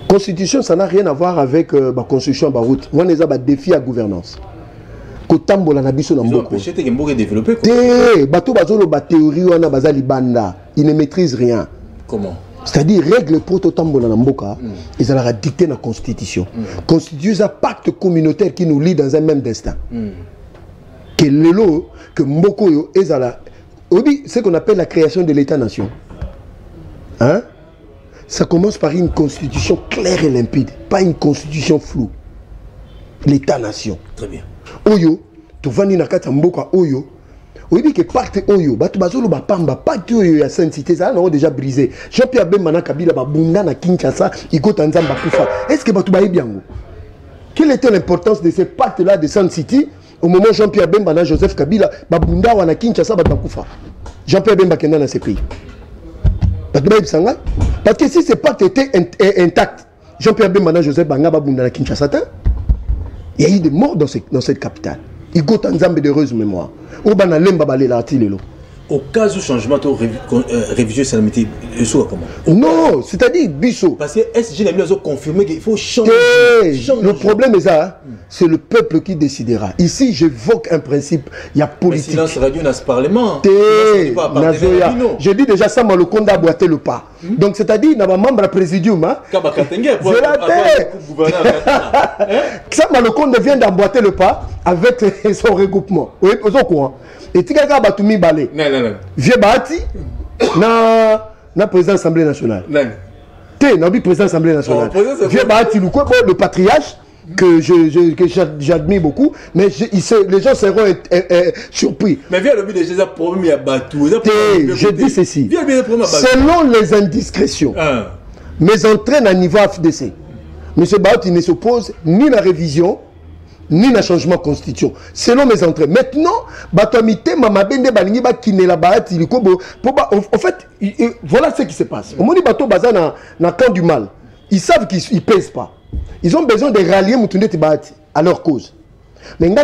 Constitution, ça n'a rien à voir avec la constitution de route. On a des défis à gouvernance. Kotambo la nabiso na mboko. Ils ne maîtrisent rien. Comment? C'est-à-dire, règle pour Totambo na mboka, ils ont dicté la constitution. Constitution, c'est un pacte communautaire qui nous lie dans un même destin. Que lelo, que mboko yo, c'est ce qu'on appelle la création de l'État-nation. Hein? Ça commence par une constitution claire et limpide, pas une constitution floue. L'État-nation. Très bien. Oyo, tu vas ni nakata mboka oyo. On dit que pacte oyo, batu bazolo ba pamba, pacte oyo ya Sainte-Cité, ça n'a déjà brisé. Jean-Pierre Bemba Kabila ba bunda na Kinshasa, iko tanzamba kufa. Est-ce que batu ba ebiango? Quelle était l'importance de ce pacte-là de Sainte-Cité au moment où Jean-Pierre Bemba na Joseph Kabila ba bunda wa na Kinshasa ba kufa? Jean-Pierre Bemba kenda na ce pays. Parce que si ce pacte était intact, Jean-Pierre Bemba na Joseph Banga ba bunda na Kinshasa, il y a eu des morts dans cette capitale. Il y a eu d'heureuse mémoire. Au cas où changement de révision salamité, comment? Non, c'est-à-dire Bissot. Parce que SG a confirmé qu'il faut changer. Le problème est ça, c'est le peuple qui décidera. Ici, j'évoque un principe, il y a politique. Mais silence radio dans ce parlement. Je dis déjà ça, Malokonda a boité le pas. Donc, c'est-à-dire, il y a un membre présidium. Ça, Malokonda vient d'emboîter le pas. avec son regroupement. Oui, au courant. Et tu as Batoumi Balé. Non, non, non. Vieux Bahati, na président de l'Assemblée nationale. Non. Tu es président de l'Assemblée nationale. Vieux Bahati, le patriarche, que j'admire beaucoup, mais les gens seront surpris. Mais viens le but de Jésus, promis à Batou. Je dis ceci. Selon les indiscrétions, mes entraînes à niveau FDC, M. Bahati ne s'oppose ni à la révision, ni à la changement de constitution. Selon mes entraînes. Maintenant, Batomité, Mamabende, Balingi, Bakinela, Bahati, en fait, voilà ce qui se passe. Au moment où Bato Baza dans le camp du mal, ils savent qu'ils ne pèsent pas. Ils ont besoin de rallier Moutoundé Bahati à leur cause. Mais M.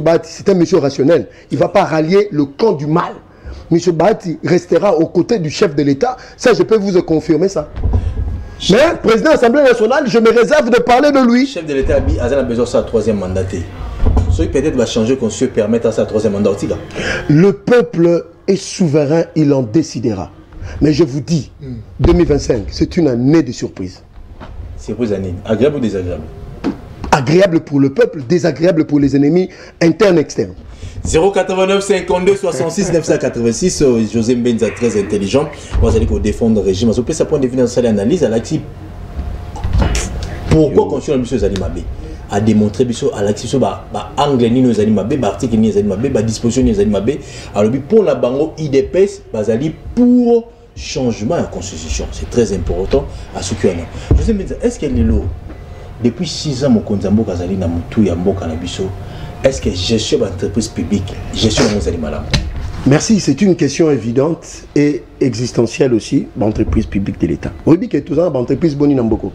Bahati, c'est un monsieur rationnel. Il ne va pas rallier le camp du mal. M. Bahati restera aux côtés du chef de l'État. Ça, je peux vous confirmer ça. Mais, président de l'Assemblée nationale, je me réserve de parler de lui. Le chef de l'État a besoin de sa troisième mandat. Celui peut-être va changer qu'on se permette à sa troisième mandat. Le peuple est souverain, il en décidera. Mais je vous dis, 2025, c'est une année de surprise. Surprise année. Agréable ou désagréable? Agréable pour le peuple, désagréable pour les ennemis internes et externes. 089 52 66 986. José Mbenza, très intelligent. Vous allez défendre le régime. Ça point de vue dans cette analyse. Pourquoi construire M. Zalimabé a démontré à l'action angle ni nos animabé, article ni nos animabé, disposition ni nos animabé. Alors pour la bango IDPS, bazali pour changement à la constitution. C'est très important à ce qu'il y a. José Mbenza, est-ce qu'elle est là depuis 6 ans, mon Konzambo Kazali na mutu ya mboka na biso? Est-ce que gestion d'entreprise publique, gestion de nos animaux? Merci, c'est une question évidente et existentielle aussi, l'entreprise publique de l'État. On dit que tout ça, l'entreprise Boni Namboko,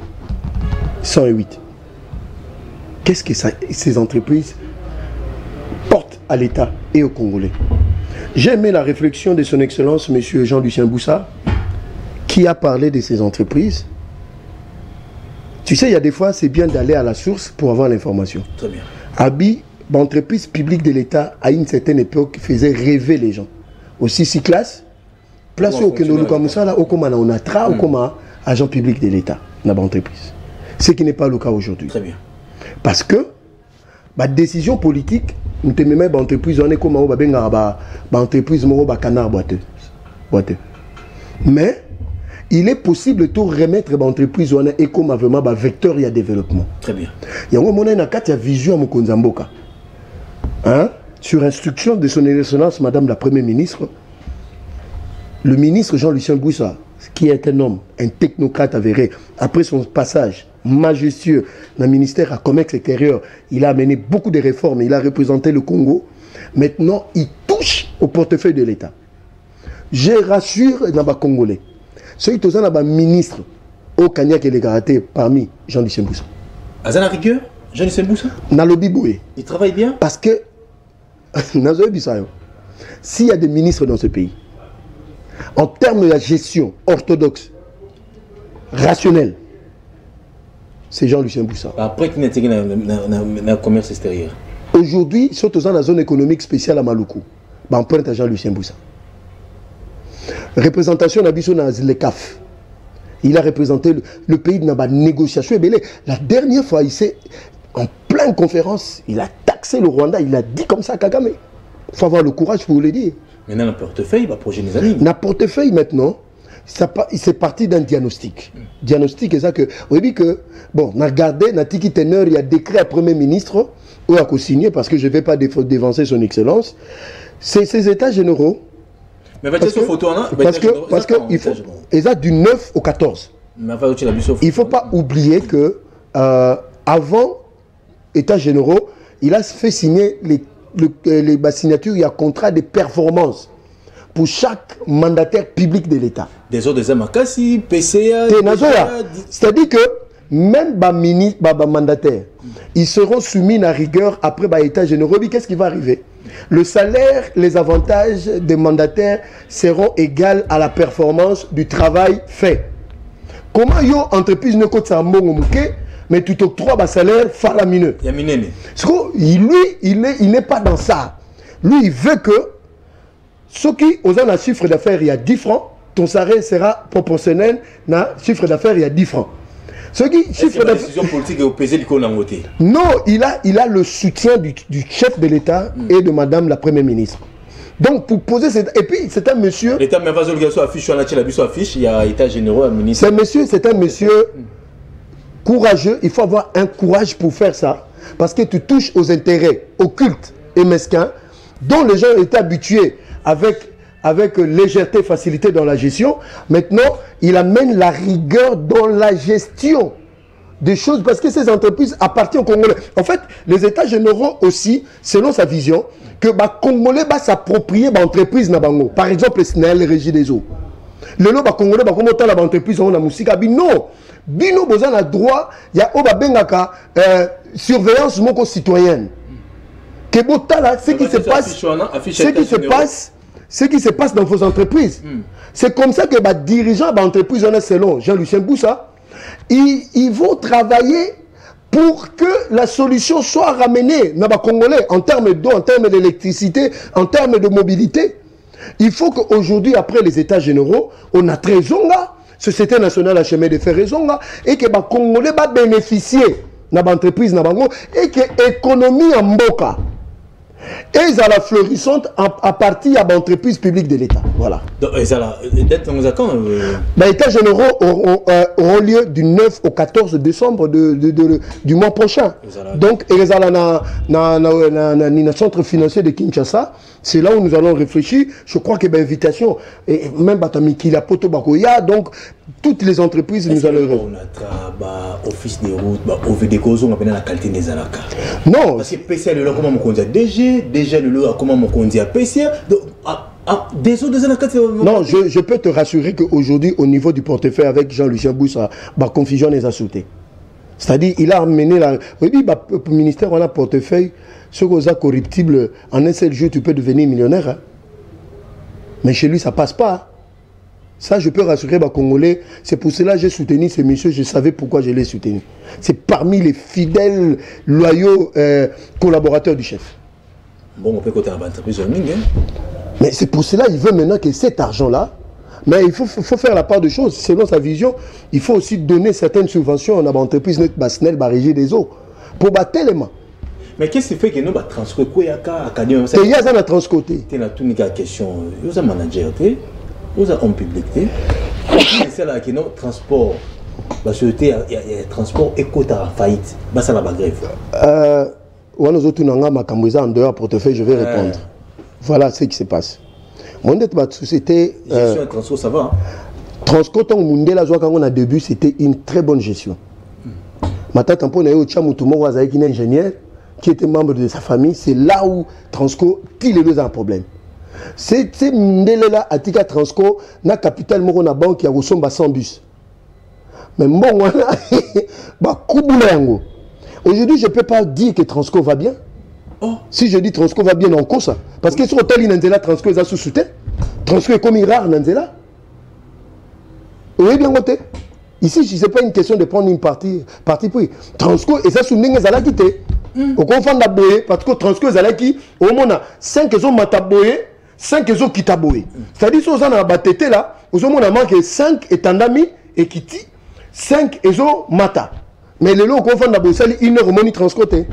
108. Qu'est-ce que ces entreprises portent à l'État et aux Congolais? J'ai aimé la réflexion de son Excellence, M. Jean-Lucien Boussa, qui a parlé de ces entreprises. Tu sais, il y a des fois, c'est bien d'aller à la source pour avoir l'information. Très bien. Abi, l'entreprise publique de l'État, à une certaine époque, faisait rêver les gens. Aussi, 6 classes, place au Kenolu Kamoussala, au Koma Naonatra, au Koma, agent public de l'État, dans l'entreprise. Ce qui n'est pas le cas aujourd'hui. Très bien. Parce que, la décision politique, nous te même l'entreprise, on est comme l'entreprise, canard boiteux. Mais, il est possible de remettre l'entreprise et comme vraiment vecteur et développement. Très bien. Il y a une vision à Mokonzamboka. Sur instruction de son Excellence, Madame la Première ministre, le ministre Jean-Lucien Boussa, qui est un homme, un technocrate avéré, après son passage majestueux dans le ministère à Commerce extérieur, il a amené beaucoup de réformes, il a représenté le Congo. Maintenant, il touche au portefeuille de l'État. Je rassure les Congolais. Ceux qui sont les ministres au Kanyak et les Karaté parmi Jean-Lucien Boussa. Azana rigueur, Jean-Lucien Boussa? Nalobi Boué. Il travaille bien? Parce que, s'il y a des ministres dans ce pays, en termes de la gestion orthodoxe, rationnelle, c'est Jean-Lucien Boussa. Après, qui n'est pas dans le commerce extérieur? Aujourd'hui, surtout dans la zone économique spéciale à Maluku, on prend à Jean-Lucien Boussa. Représentation d'Abisso dans le CAF. Il a représenté le pays dans la négociation. La dernière fois, il s'est, en pleine conférence, il a taxé le Rwanda, il a dit comme ça à Kagame. Il faut avoir le courage pour le dire. Maintenant, le portefeuille va projeter les amis. Le portefeuille, maintenant, c'est parti d'un diagnostic. Diagnostic, c'est ça que, on dit que, bon, on a regardé, on a dit qu'il y a décret à Premier ministre, ou à co-signer, parce que je ne vais pas dévancer son excellence. Ces états généraux. Mais parce que, photo, parce que il faut, ils ont du 9 au 14. Il ne faut pas oublier que avant États généraux, il a fait signer les signatures, il y a un contrat de performance pour chaque mandataire public de l'État. Des autres Amakasi, PCA. C'est-à-dire que même les mandataires, ils seront soumis à rigueur après l'État généraux. Qu'est-ce qui va arriver? Le salaire, les avantages des mandataires seront égaux à la performance du travail fait. Comment une entreprise ne coûte ça mais tu t'octroies un salaire faramineux? Lui, il n'est pas dans ça. Lui, il veut que ceux qui ont un chiffre d'affaires, il y a 10 francs, ton salaire sera proportionnel à un chiffre d'affaires, il y a 10 francs. Ce qui chiffre la décision politique est opposée du côté. Non, il a le soutien du chef de l'État et de Madame la Première ministre. Donc pour poser cette... Et puis c'est un monsieur... L'État même pas affiche, on a affiche, il y a État généraux, un ministre. C'est un monsieur courageux. Il faut avoir un courage pour faire ça. Parce que tu touches aux intérêts occultes et mesquins dont les gens étaient habitués avec légèreté, facilité dans la gestion. Maintenant, il amène la rigueur dans la gestion des choses parce que ces entreprises appartiennent aux Congolais. En fait, les États généraux aussi, selon sa vision, que les Congolais vont s'approprier l'entreprise. Par exemple, SNEL, Régie des eaux. Le lot, les Congolais vont comment l'entreprise on a musique. Non, Bino Bozan a droit, il y a Obabengaka surveillance moko citoyenne. Que là, ce qui se passe dans vos entreprises. C'est comme ça que les dirigeants d'entreprise, selon Jean-Lucien Boussa, ils vont travailler pour que la solution soit ramenée dans les Congolais en termes d'eau, en termes d'électricité, en termes de mobilité. Il faut qu'aujourd'hui, après les États généraux, on a Trésonga, Société nationale à chemin de fer Trésonga, et que les Congolais vont bénéficier de l'entreprise et que l'économie en Mboka est à la florissante à partir de l'entreprise publique de l'État. Voilà. Donc, les États généraux auront lieu du 9 au 14 décembre du mois prochain. Donc, dans le centre financier de Kinshasa, c'est là où nous allons réfléchir. Je crois que l'invitation, même Batamiki, la Poto Bakoya, donc toutes les entreprises, nous allons... On a office des routes, OVD Kozo, on a la qualité des alaka. Non. Parce que PCA, le lot, comment on dit déjà le lot, comment on dit PCA. Des autres alaka. Non, je peux te rassurer qu'aujourd'hui, au niveau du portefeuille avec Jean-Lucien Boussa, la confusion les a sautés. C'est-à-dire, il a amené la... Oui, le ministère, on a un portefeuille. Ce qui est corruptible, en un seul jour, tu peux devenir millionnaire. Hein. Mais chez lui, ça ne passe pas. Hein. Ça, je peux rassurer les Congolais. C'est pour cela que j'ai soutenu ce monsieur. Je savais pourquoi je l'ai soutenu. C'est parmi les fidèles, loyaux collaborateurs du chef. Bon, on peut côté l'entreprise. Mais c'est pour cela qu'il veut maintenant que cet argent-là, mais il faut faire la part de choses. Selon sa vision, il faut aussi donner certaines subventions à l'entreprise, notre régie des eaux, pour battre tellement. Mais qu'est-ce qui fait que nous transco quoi ya académie il y a ça na transcoté tu na tout une question vous êtes manager vous êtes homme public c'est là que nos transport la société il y a transport éco ta faillite bah ça la grève on nous autres n'anga makamboza en dehors portefeuille je vais répondre voilà ce qui se passe mon dette ma société gestion transport ça va Transco tant mundela joie quand on a début c'était une très bonne gestion ma tante pour nayo chamutumo waza qui est ingénieur qui était membre de sa famille, c'est là où Transco, qui les deux a un problème. C'est là Atika Transco, na capital moko na banque qui a reçu 100 bus. Mais bon, voilà, aujourd'hui, je ne peux pas dire que Transco va bien. Oh. Si je dis Transco va bien, on cause ça. Parce que sur l'hôtel Nanzela, Transco est sous-soutien. Transco est comme rare Nanzela. Oui, bien côté. Ici, ce n'est pas une question de prendre une partie pris. Transco est ça sous Nanzela quitté. Au confond d'Aboye, parce que Transco est au moins 5 ont mataboye, 5 ont kitaboye. C'est-à-dire que si on a batté là, on a manqué 5 étendami et kiti, 5 ont mata. Mais le lot au confond d'Aboye, c'est une harmonie transcoté.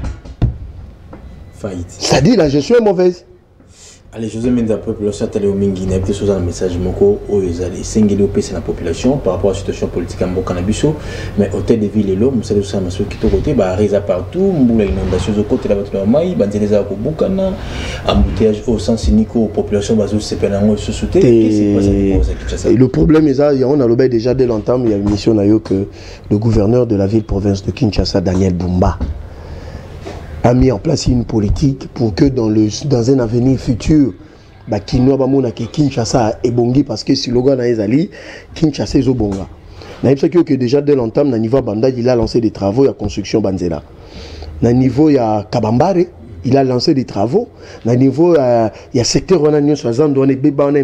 Faillite. C'est-à-dire la gestion est mauvaise. Allez, José Mendes, la population a allé au Mingi, il y a des choses dans le message Moko, où ils allaient s'engueuler au pays de la population par rapport à la situation politique en Bokanabissou. Mais hôtel de ville et l'eau, vous savez, ça m'a qui est au côté, bah, résa partout, mboula inondation au côté de la voiture normale, bandeleza au Bukana, embouteillage au sens unique aux populations basées sur ces se souter. Le problème est ça, on a le déjà dès longtemps, il y a une mission que le gouverneur de la ville-province de Kinshasa, Daniel Bumba, a mis en place une politique pour que dans un avenir futur, Kinshasa est bongi parce que si le gars n'a pas Kinshasa est bonga. Que déjà dès longtemps, au niveau Banda, il a lancé des travaux de construction Banzela. Au niveau Kabambare, il a lancé des travaux. Au niveau il y a secteur où on a une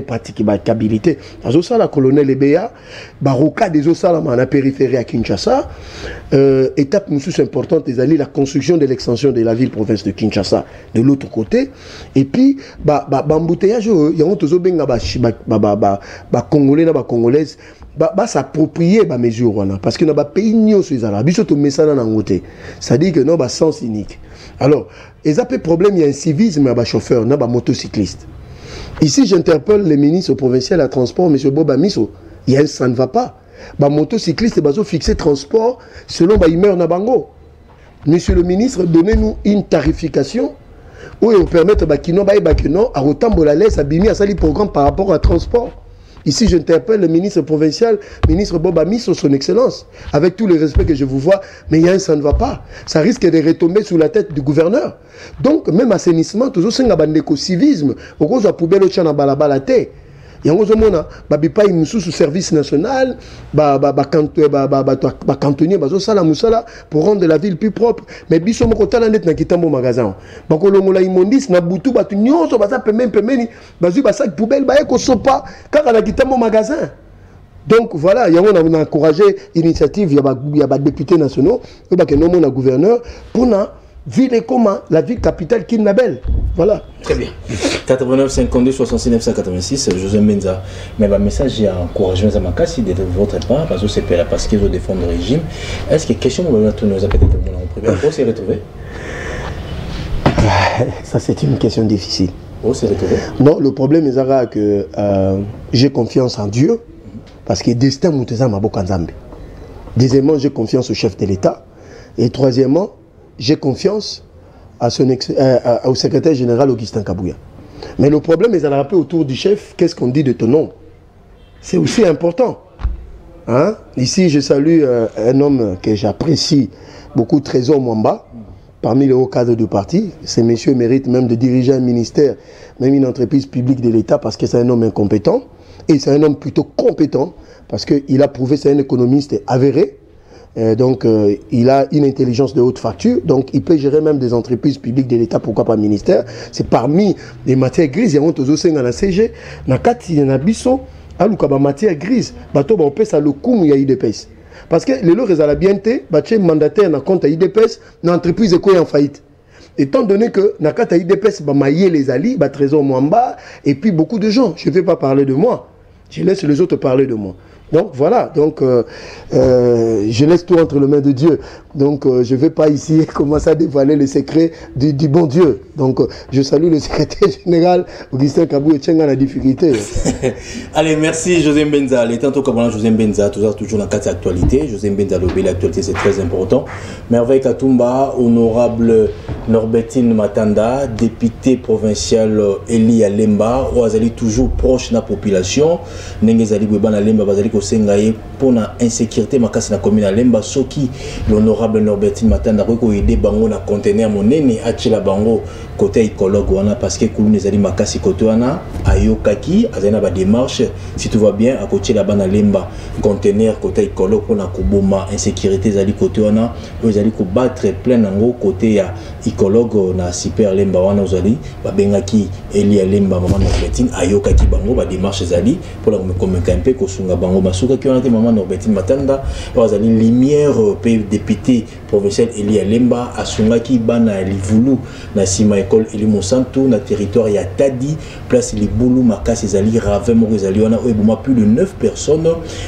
praticabilité. Dans la colonel Ebea, Baroka des Osala dans la périphérie à Kinshasa. Étape importante, la construction de l'extension de la ville-province de Kinshasa de l'autre côté. Et puis, embouteillage, il y a un Congolais, Congolaises, s'approprier les mesures. Parce que dans les pays, nous sommes c'est-à-dire que nous avons sens unique. Alors, il y a un problème, il y a un civisme à chauffeur, à motocycliste. Ici, j'interpelle le ministre provincial à transport, M. Boba Miso. Ça ne va pas. Les motocyclistes, ils ont fixé transport selon les humeurs na bango. Monsieur le ministre, donnez-nous une tarification où on permet à retambola laisse abîmer à sali programme par rapport au transport. Ici, j'interpelle le ministre provincial, ministre Boba Miso, son excellence, avec tout le respect que je vous vois, mais ça ne va pas. Ça risque de retomber sous la tête du gouverneur. Donc, même assainissement, toujours c'est un civisme. Au gros, poubelle au tchan balabala te. Il y a un service national, cantonnier, pour rendre la ville plus propre. Mais si on a un magasin, on a immondice, on a boutou, on a poubelle, on a magasin. Donc voilà, il y a encouragé l'initiative, il y a des députés nationaux, il y a un gouverneur pour ville comment la ville capitale qui est belle. Voilà. Très bien. 89 52 66 986, José Benza. Mais le message est encouragement à Makassi de votre part, parce que c'est parce qu'ils ont défendu le régime. Est-ce que question nous a peut-être en premier pour se retrouver? Ça, c'est une question difficile. Pour se retrouver? Non, le problème est que j'ai confiance en Dieu, parce que destin Mouteza Mabokanzambe. Deuxièmement, j'ai confiance au chef de l'État. Et troisièmement, j'ai confiance à au secrétaire général Augustin Kabouya. Mais le problème est à la rappeler autour du chef, qu'est-ce qu'on dit de ton nom? C'est aussi important. Hein? Ici, je salue un homme que j'apprécie beaucoup, Trésor Mwamba, parmi les hauts cadres du parti. Ces messieurs méritent même de diriger un ministère, même une entreprise publique de l'État, parce que c'est un homme incompétent. Et c'est un homme plutôt compétent, parce qu'il a prouvé que c'est un économiste avéré. Donc, il a une intelligence de haute facture, donc il peut gérer même des entreprises publiques de l'État, pourquoi pas ministère. C'est parmi les matières grises, il y a aussi dans la CG, dans il y a biso, à matière grise, on peut ça le coup, il y a IDPS. Parce que les lois à la BNT, il mandataire dans compte à IDPS, dans l'entreprise est en faillite. Étant donné que dans le IDPS, les alliés, Trésor Mwamba, et puis beaucoup de gens, je ne vais pas parler de moi, je laisse les autres parler de moi. Donc voilà, donc je laisse tout entre les mains de Dieu. Donc je ne vais pas ici commencer à dévoiler les secrets du bon Dieu. Donc je salue le secrétaire général Augustin Kabou et Tchenga la difficulté. Allez, merci José Benza. Les tantôt comme José Benza, toujours dans la carte actualité. José Benza, l'actualité c'est très important. Merveille Katumba, honorable Norbertine Matanda, député provincial Eli Alemba, Oazali toujours proche de la population. Nengezali Bouban Alemba, Bazali Kosengaye, pour la insécurité, Makasi na commune Alemba, Soki, l'honorable Norbertine Matanda, Reko Ede Bango na conteneur monene, Achila Bango, côté écologue, parce que Kouloune Zali Makasi Kotoana, Ayokaki, Azana ba démarche, si tout va bien, à côté là-bas na Lemba, conteneur, côté écologue, pour la Kuboma, insécurité Zali Kotoana, Zali ko battre plein nango, côté écologue, na super Lemba, wana Zali, Babengaki, Eli Alemba, maman Norbertine, Ayokaki Bango, ba démarche Zali, pour la convaincre un peu, Kosunga Bango, Masuka, qui ont été maman Norbertine Matanda, Zali Lumière, député provincial Eli Alemba, Asungaki, Bana, Livulu, na Sima école Eli Monsanto, na territoire ya Tadi, place les Boulou, Makasi, Zali, Ravem, Zali, on a plus de 9 personnes,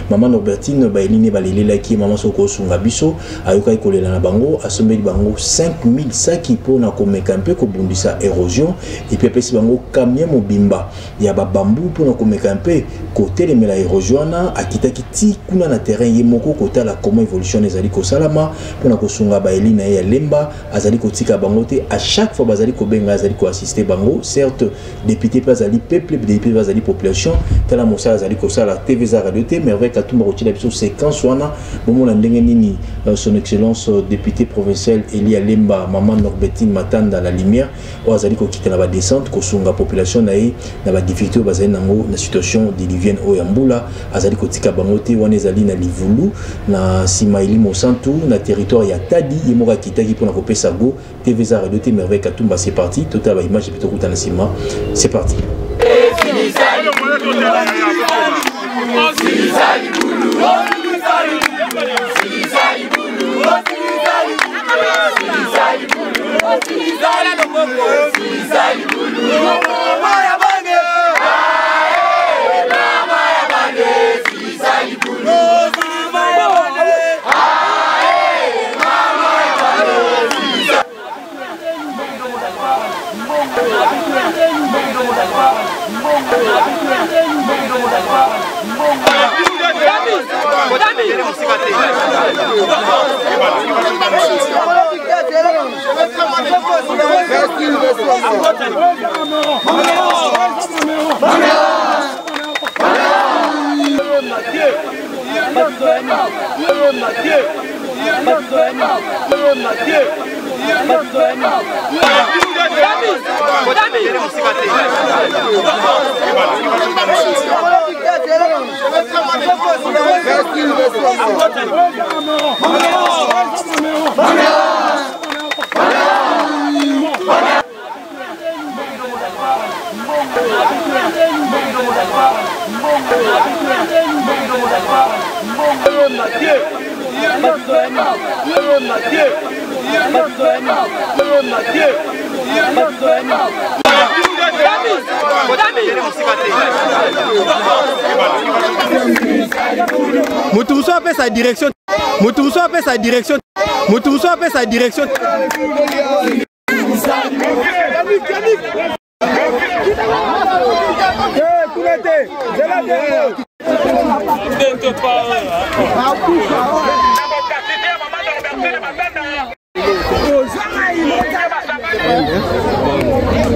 maman Norbertine, Baïline, Balélela, qui est maman Soko Sunga Biso, Ayokai Kolela Bango, Asomé Bango, 5000 sacs pour na Komekampé, Kobundisa érosion, et puis après Bango, Kamia Mobimba, il y a bambou pour na Komekampé, côté les Mela érosion, à Kitakiti, Kuna na terrain, Yemoko, côté la comment évolution des Zali Kosalama, pour na Kosunga Baïline, et Lemba, Azali Kotika Bangote, à chaque fois Bazali Kobenga, Azali Ko assister Bango, certes, député Bazali peuple, député Bazali population, Tala Moussa Azali Kosala, TV Radio T, mais avec Atumba Rotila Biso, séquence Wana, Momo Landengenini, son excellence député provincial Eli Alemba, maman Norbertine Matanda, la lumière, ou Azali Kokita la descente, Kosunga population, naï, na ba difficulté, Bazali Nango, na situation d'Ilivienne Oyambula, Azali Kotika Bangote, Wanezali na Livulu, na Simaili Monsanto, na territoire ya Tadi, Yemoka Kitaki pour la Kopé Sago, TV Radio T, mais avec Atumba, c'est parti, total image et plutôt Koutana Sima, c'est parti. Sali Moutousso appelle sa direction. Moutousso appelle sa direction. Moutousso appelle sa direction.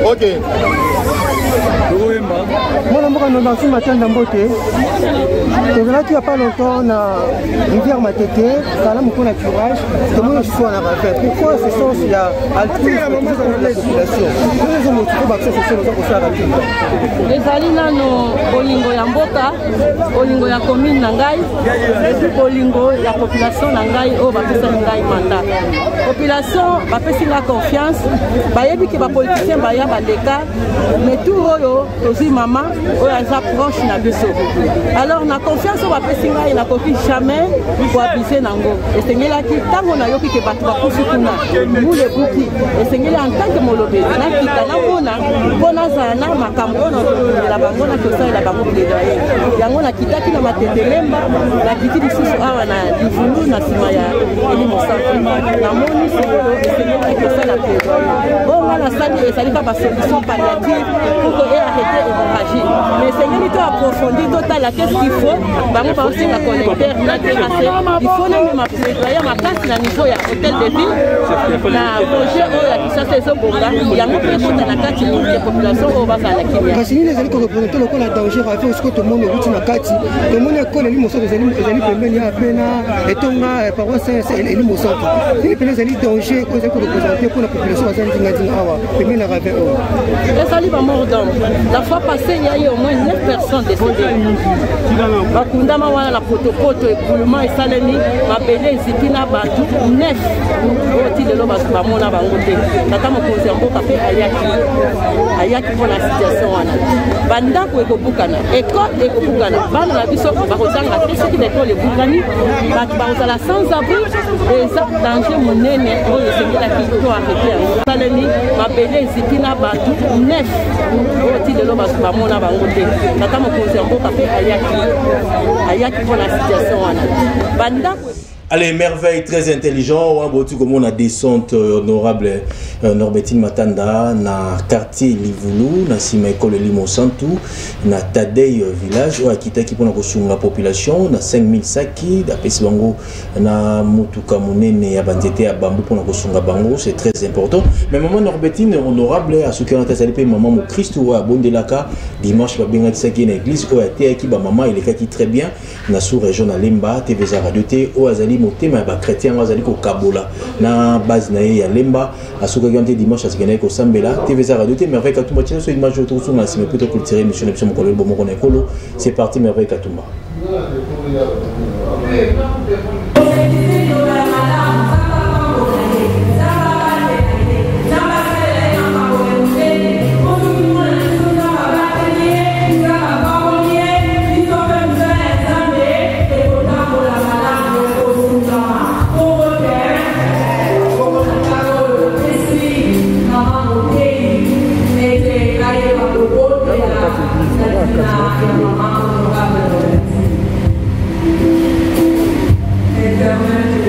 Ok. Moi, je suis matin d'Amboté. Donc là, il n'y a pas longtemps, na rivière Matete, Salam pour la curage, tout le monde est en affaire. Pourquoi ce sens il y a altruisme de la population? Nous avons trouvé que ce sont les gens les alina no Olingo ya mboka, Olingo ya commune Nangai, et Olingo ya population Nangai, oh, bapesa Nangai mandat. Population, bapesi la confiance, bayebi que ba politicien baya bandeka, mais tout oyo, tozi mama, oyo za proche na biso. Alors na confiance va pesi ngai na koki jamais pour abuser nango. Et sengela ki tango na yoki ke batu ba kusukuna, mule buki, et sengela en tant que molobe, na kita na mona, bona zana makambo na la bango na kosa la bango plaidoyer. Yango na kita ki na matete lemba, na kiti lisusu awa na livulu na sima ya eli mosantu. Na moni sengelo et sengela kosa la plaidoyer. Bon na sali et sali ba solution palliative pour que arrêter l'hémorragie. Mais sengeli to approfondir total la qu'est-ce qu'il faut, bango ba aussi la collecteur na terrasse. Il faut même ma plaidoyer ma place na niveau ya hôtel de ville. Na projet o ya kisasa eso bonga, yango pe kota na kati ya population o ba za la kimia. Parce que les gens qui représenter le col à danger va faire ce que tout le monde route na kati. Tout le monde école les mosso des amis pembeni ya pena et tonga paroisse les mosso. Les pena les danger que vous représenter pour la population à Zandinga awa. Pembeni na rave o. Les ali ba mort d'homme. La fois passée il y a eu au moins 9 personnes décédées. Bakundama wana na potopoto ekulement esalemi mabele ezipina batu 9 oti lelo bamona bango te tata mokonzi ya mboka mpe ayaki mpona situation wana bandako ekobukana ekole ekobukana bana na biso bakozanga te soki lekole ebukani bato bakozala sans abri eza danger monene oyo esengelaki to arrete yango esalemi mabele ezipina batu 9 oti lelo bamona bango te tata mokonzi ya mboka mpe ayaki pour la situation. Allez, merveille, très intelligent. Comme on a descente honorable Norbertine Matanda, na quartier Livulu, na Simaïkole Limo Santu, na Tadei village, ou Akita qui pona kosunga la population, na 5000 saki, d'après Bango, na Mutuka Munene, à Bandete, à Bambou, pona kosunga Bango, c'est très important. Mais maman Norbertine, honorable, à ce qui a été maman mon Christ, ou à Bondelaka, dimanche, va bien être qui l'église, ou à Théaki, maman, il est très bien, na sous-région à Lemba, TVZ Radio T, ou à Zali. Motema ba chrétien bazali ko kabola na base na ya lemba asuka gante dimanche asikene ko sambela TVZ Radio T merveille katumba tino so image autour sur na sime plutôt culturel monsieur Nepsi Mokolo Bomoko na ekolo c'est parti merveille katumba. Eternamente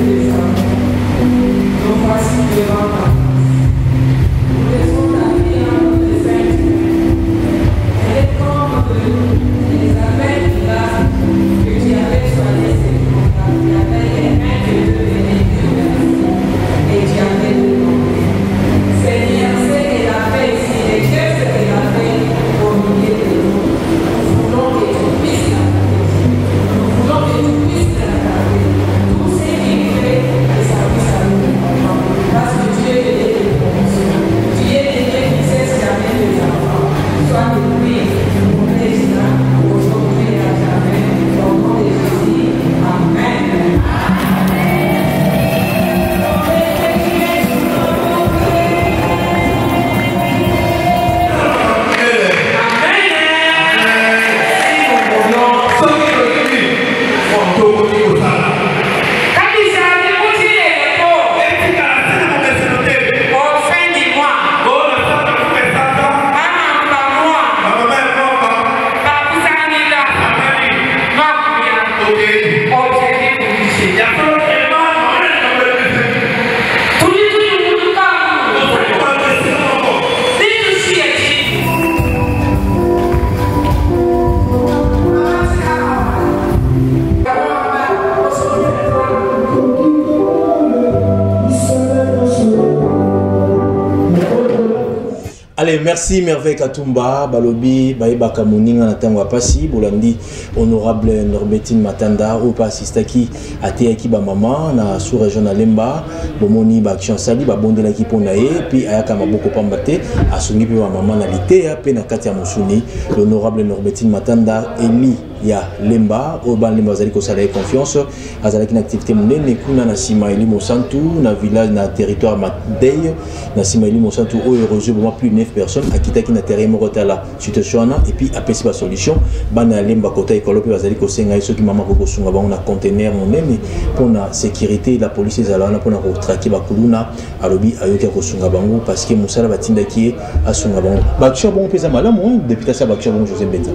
merci Merveille Katumba, Balobi, Baïbaka Mouninga Natangwa Passi, Bolandi, honorable Norbertine Matanda, Opa Sistaki, Ateaki Bamama, na sous-région Lemba, Bomoni Bakshan Sali, Babondela Kiponae, puis Ayaka Maboko Pambate, Asuni Bamama Nalitea, Penakatia Mousouni, l'honorable Norbertine Matanda, Eli. Ya Lemba, Oban Lemba Zali Kosala confiance, Azalaki une activité monnaie, Kuna na Simaili Monsantu, na village, na territoire Madei, na Simaili Monsantu, où est reçu plus de 9 personnes, à Kitaki na terrain Morota la situation, et puis après la solution, Bana Lemba Kota et Kolopi Azali Kosenga, ceux qui maman Koko Sunga, on a conteneur monnaie, mais pour la sécurité, la police est là, pour la traquer Bakuluna, Alobi Ayoka Kosunga Bango, parce que Moussala Batinda qui est à Sunga Bango. Bakcha Bon Pesa Malam, depuis ça Bakcha Bon José Benza.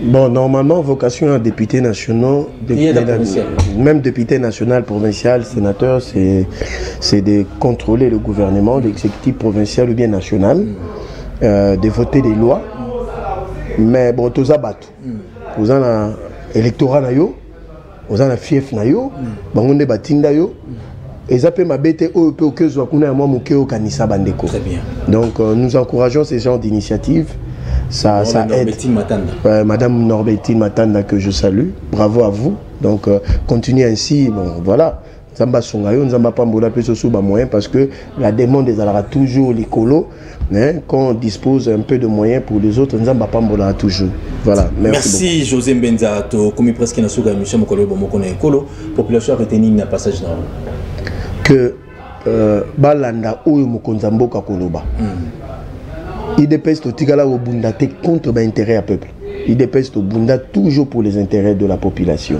Bon, normalement, vocation à député national, même député national, provincial, sénateur, c'est de contrôler le gouvernement, l'exécutif provincial ou bien national, de voter des lois. Mais bon, tous abattus. Vous avez un électorat, vous avez un fief, vous avez un batinda. Et ça peut m'abaisser au peu que soit qu'on a un moment au Kanissa Bandeko. Donc nous encourageons ces genres d'initiatives. Ça aide. Madame Norbertine Matanda que je salue, bravo à vous. Donc continuez ainsi, bon voilà. Zamba Songayo, Zamba Pambola peut se souba moyen parce que la demande des alara toujours les colos, hein, qu'on dispose un peu de moyens pour les autres, Zamba Pambola toujours. Voilà. Merci José Benza, comme presque na souga émission mokolo bomoko na ekolo, population retenir na passage na que balanda oyo mokonza mboka koloba. IDPS Totigala au Bundate contre l'intérêt à peuple. IDPS au Bunda toujours pour les intérêts de la population.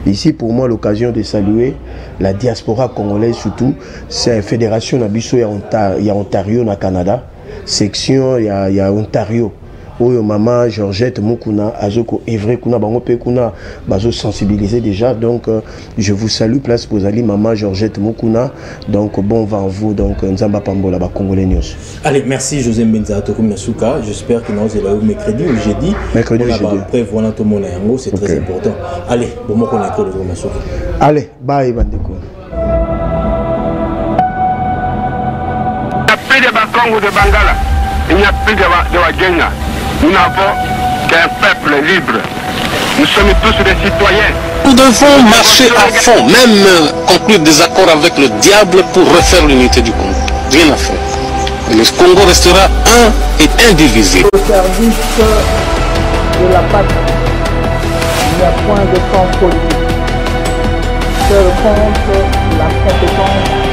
Ici, pour moi, l'occasion de saluer la diaspora congolaise, surtout, c'est la fédération Nabiso, il y a Ontario, au Canada, section, il y a Ontario. Où maman Georgette Mukuna, Azoko Evre Kuna, Bangope Kuna, Bazo sensibilisé déjà. Donc, je vous salue, place Pozali, maman Georgette Mukuna. Donc, bon vent à vous. Donc, Nzamba Pambola, Congolais News. Allez, merci José Benza Tokoum Nasuka. J'espère que nous allons mercredi ou jeudi. Mercredi ou jeudi. Après, voilà tout le monde en c'est très important. Allez, bon, moi, on a école de Nasuka. Allez, bye, Bandeko. Il n'y a plus de Bakongo de Bangala. Il n'y a plus de Wagenga. Nous n'avons qu'un peuple libre. Nous sommes tous des citoyens. Nous devons marcher à fond, même conclure des accords avec le diable pour refaire l'unité du Congo. Rien à faire. Et le Congo restera un et indivisible. Au service de la patrie, il n'y a point de camp politique. Seul compte la compétence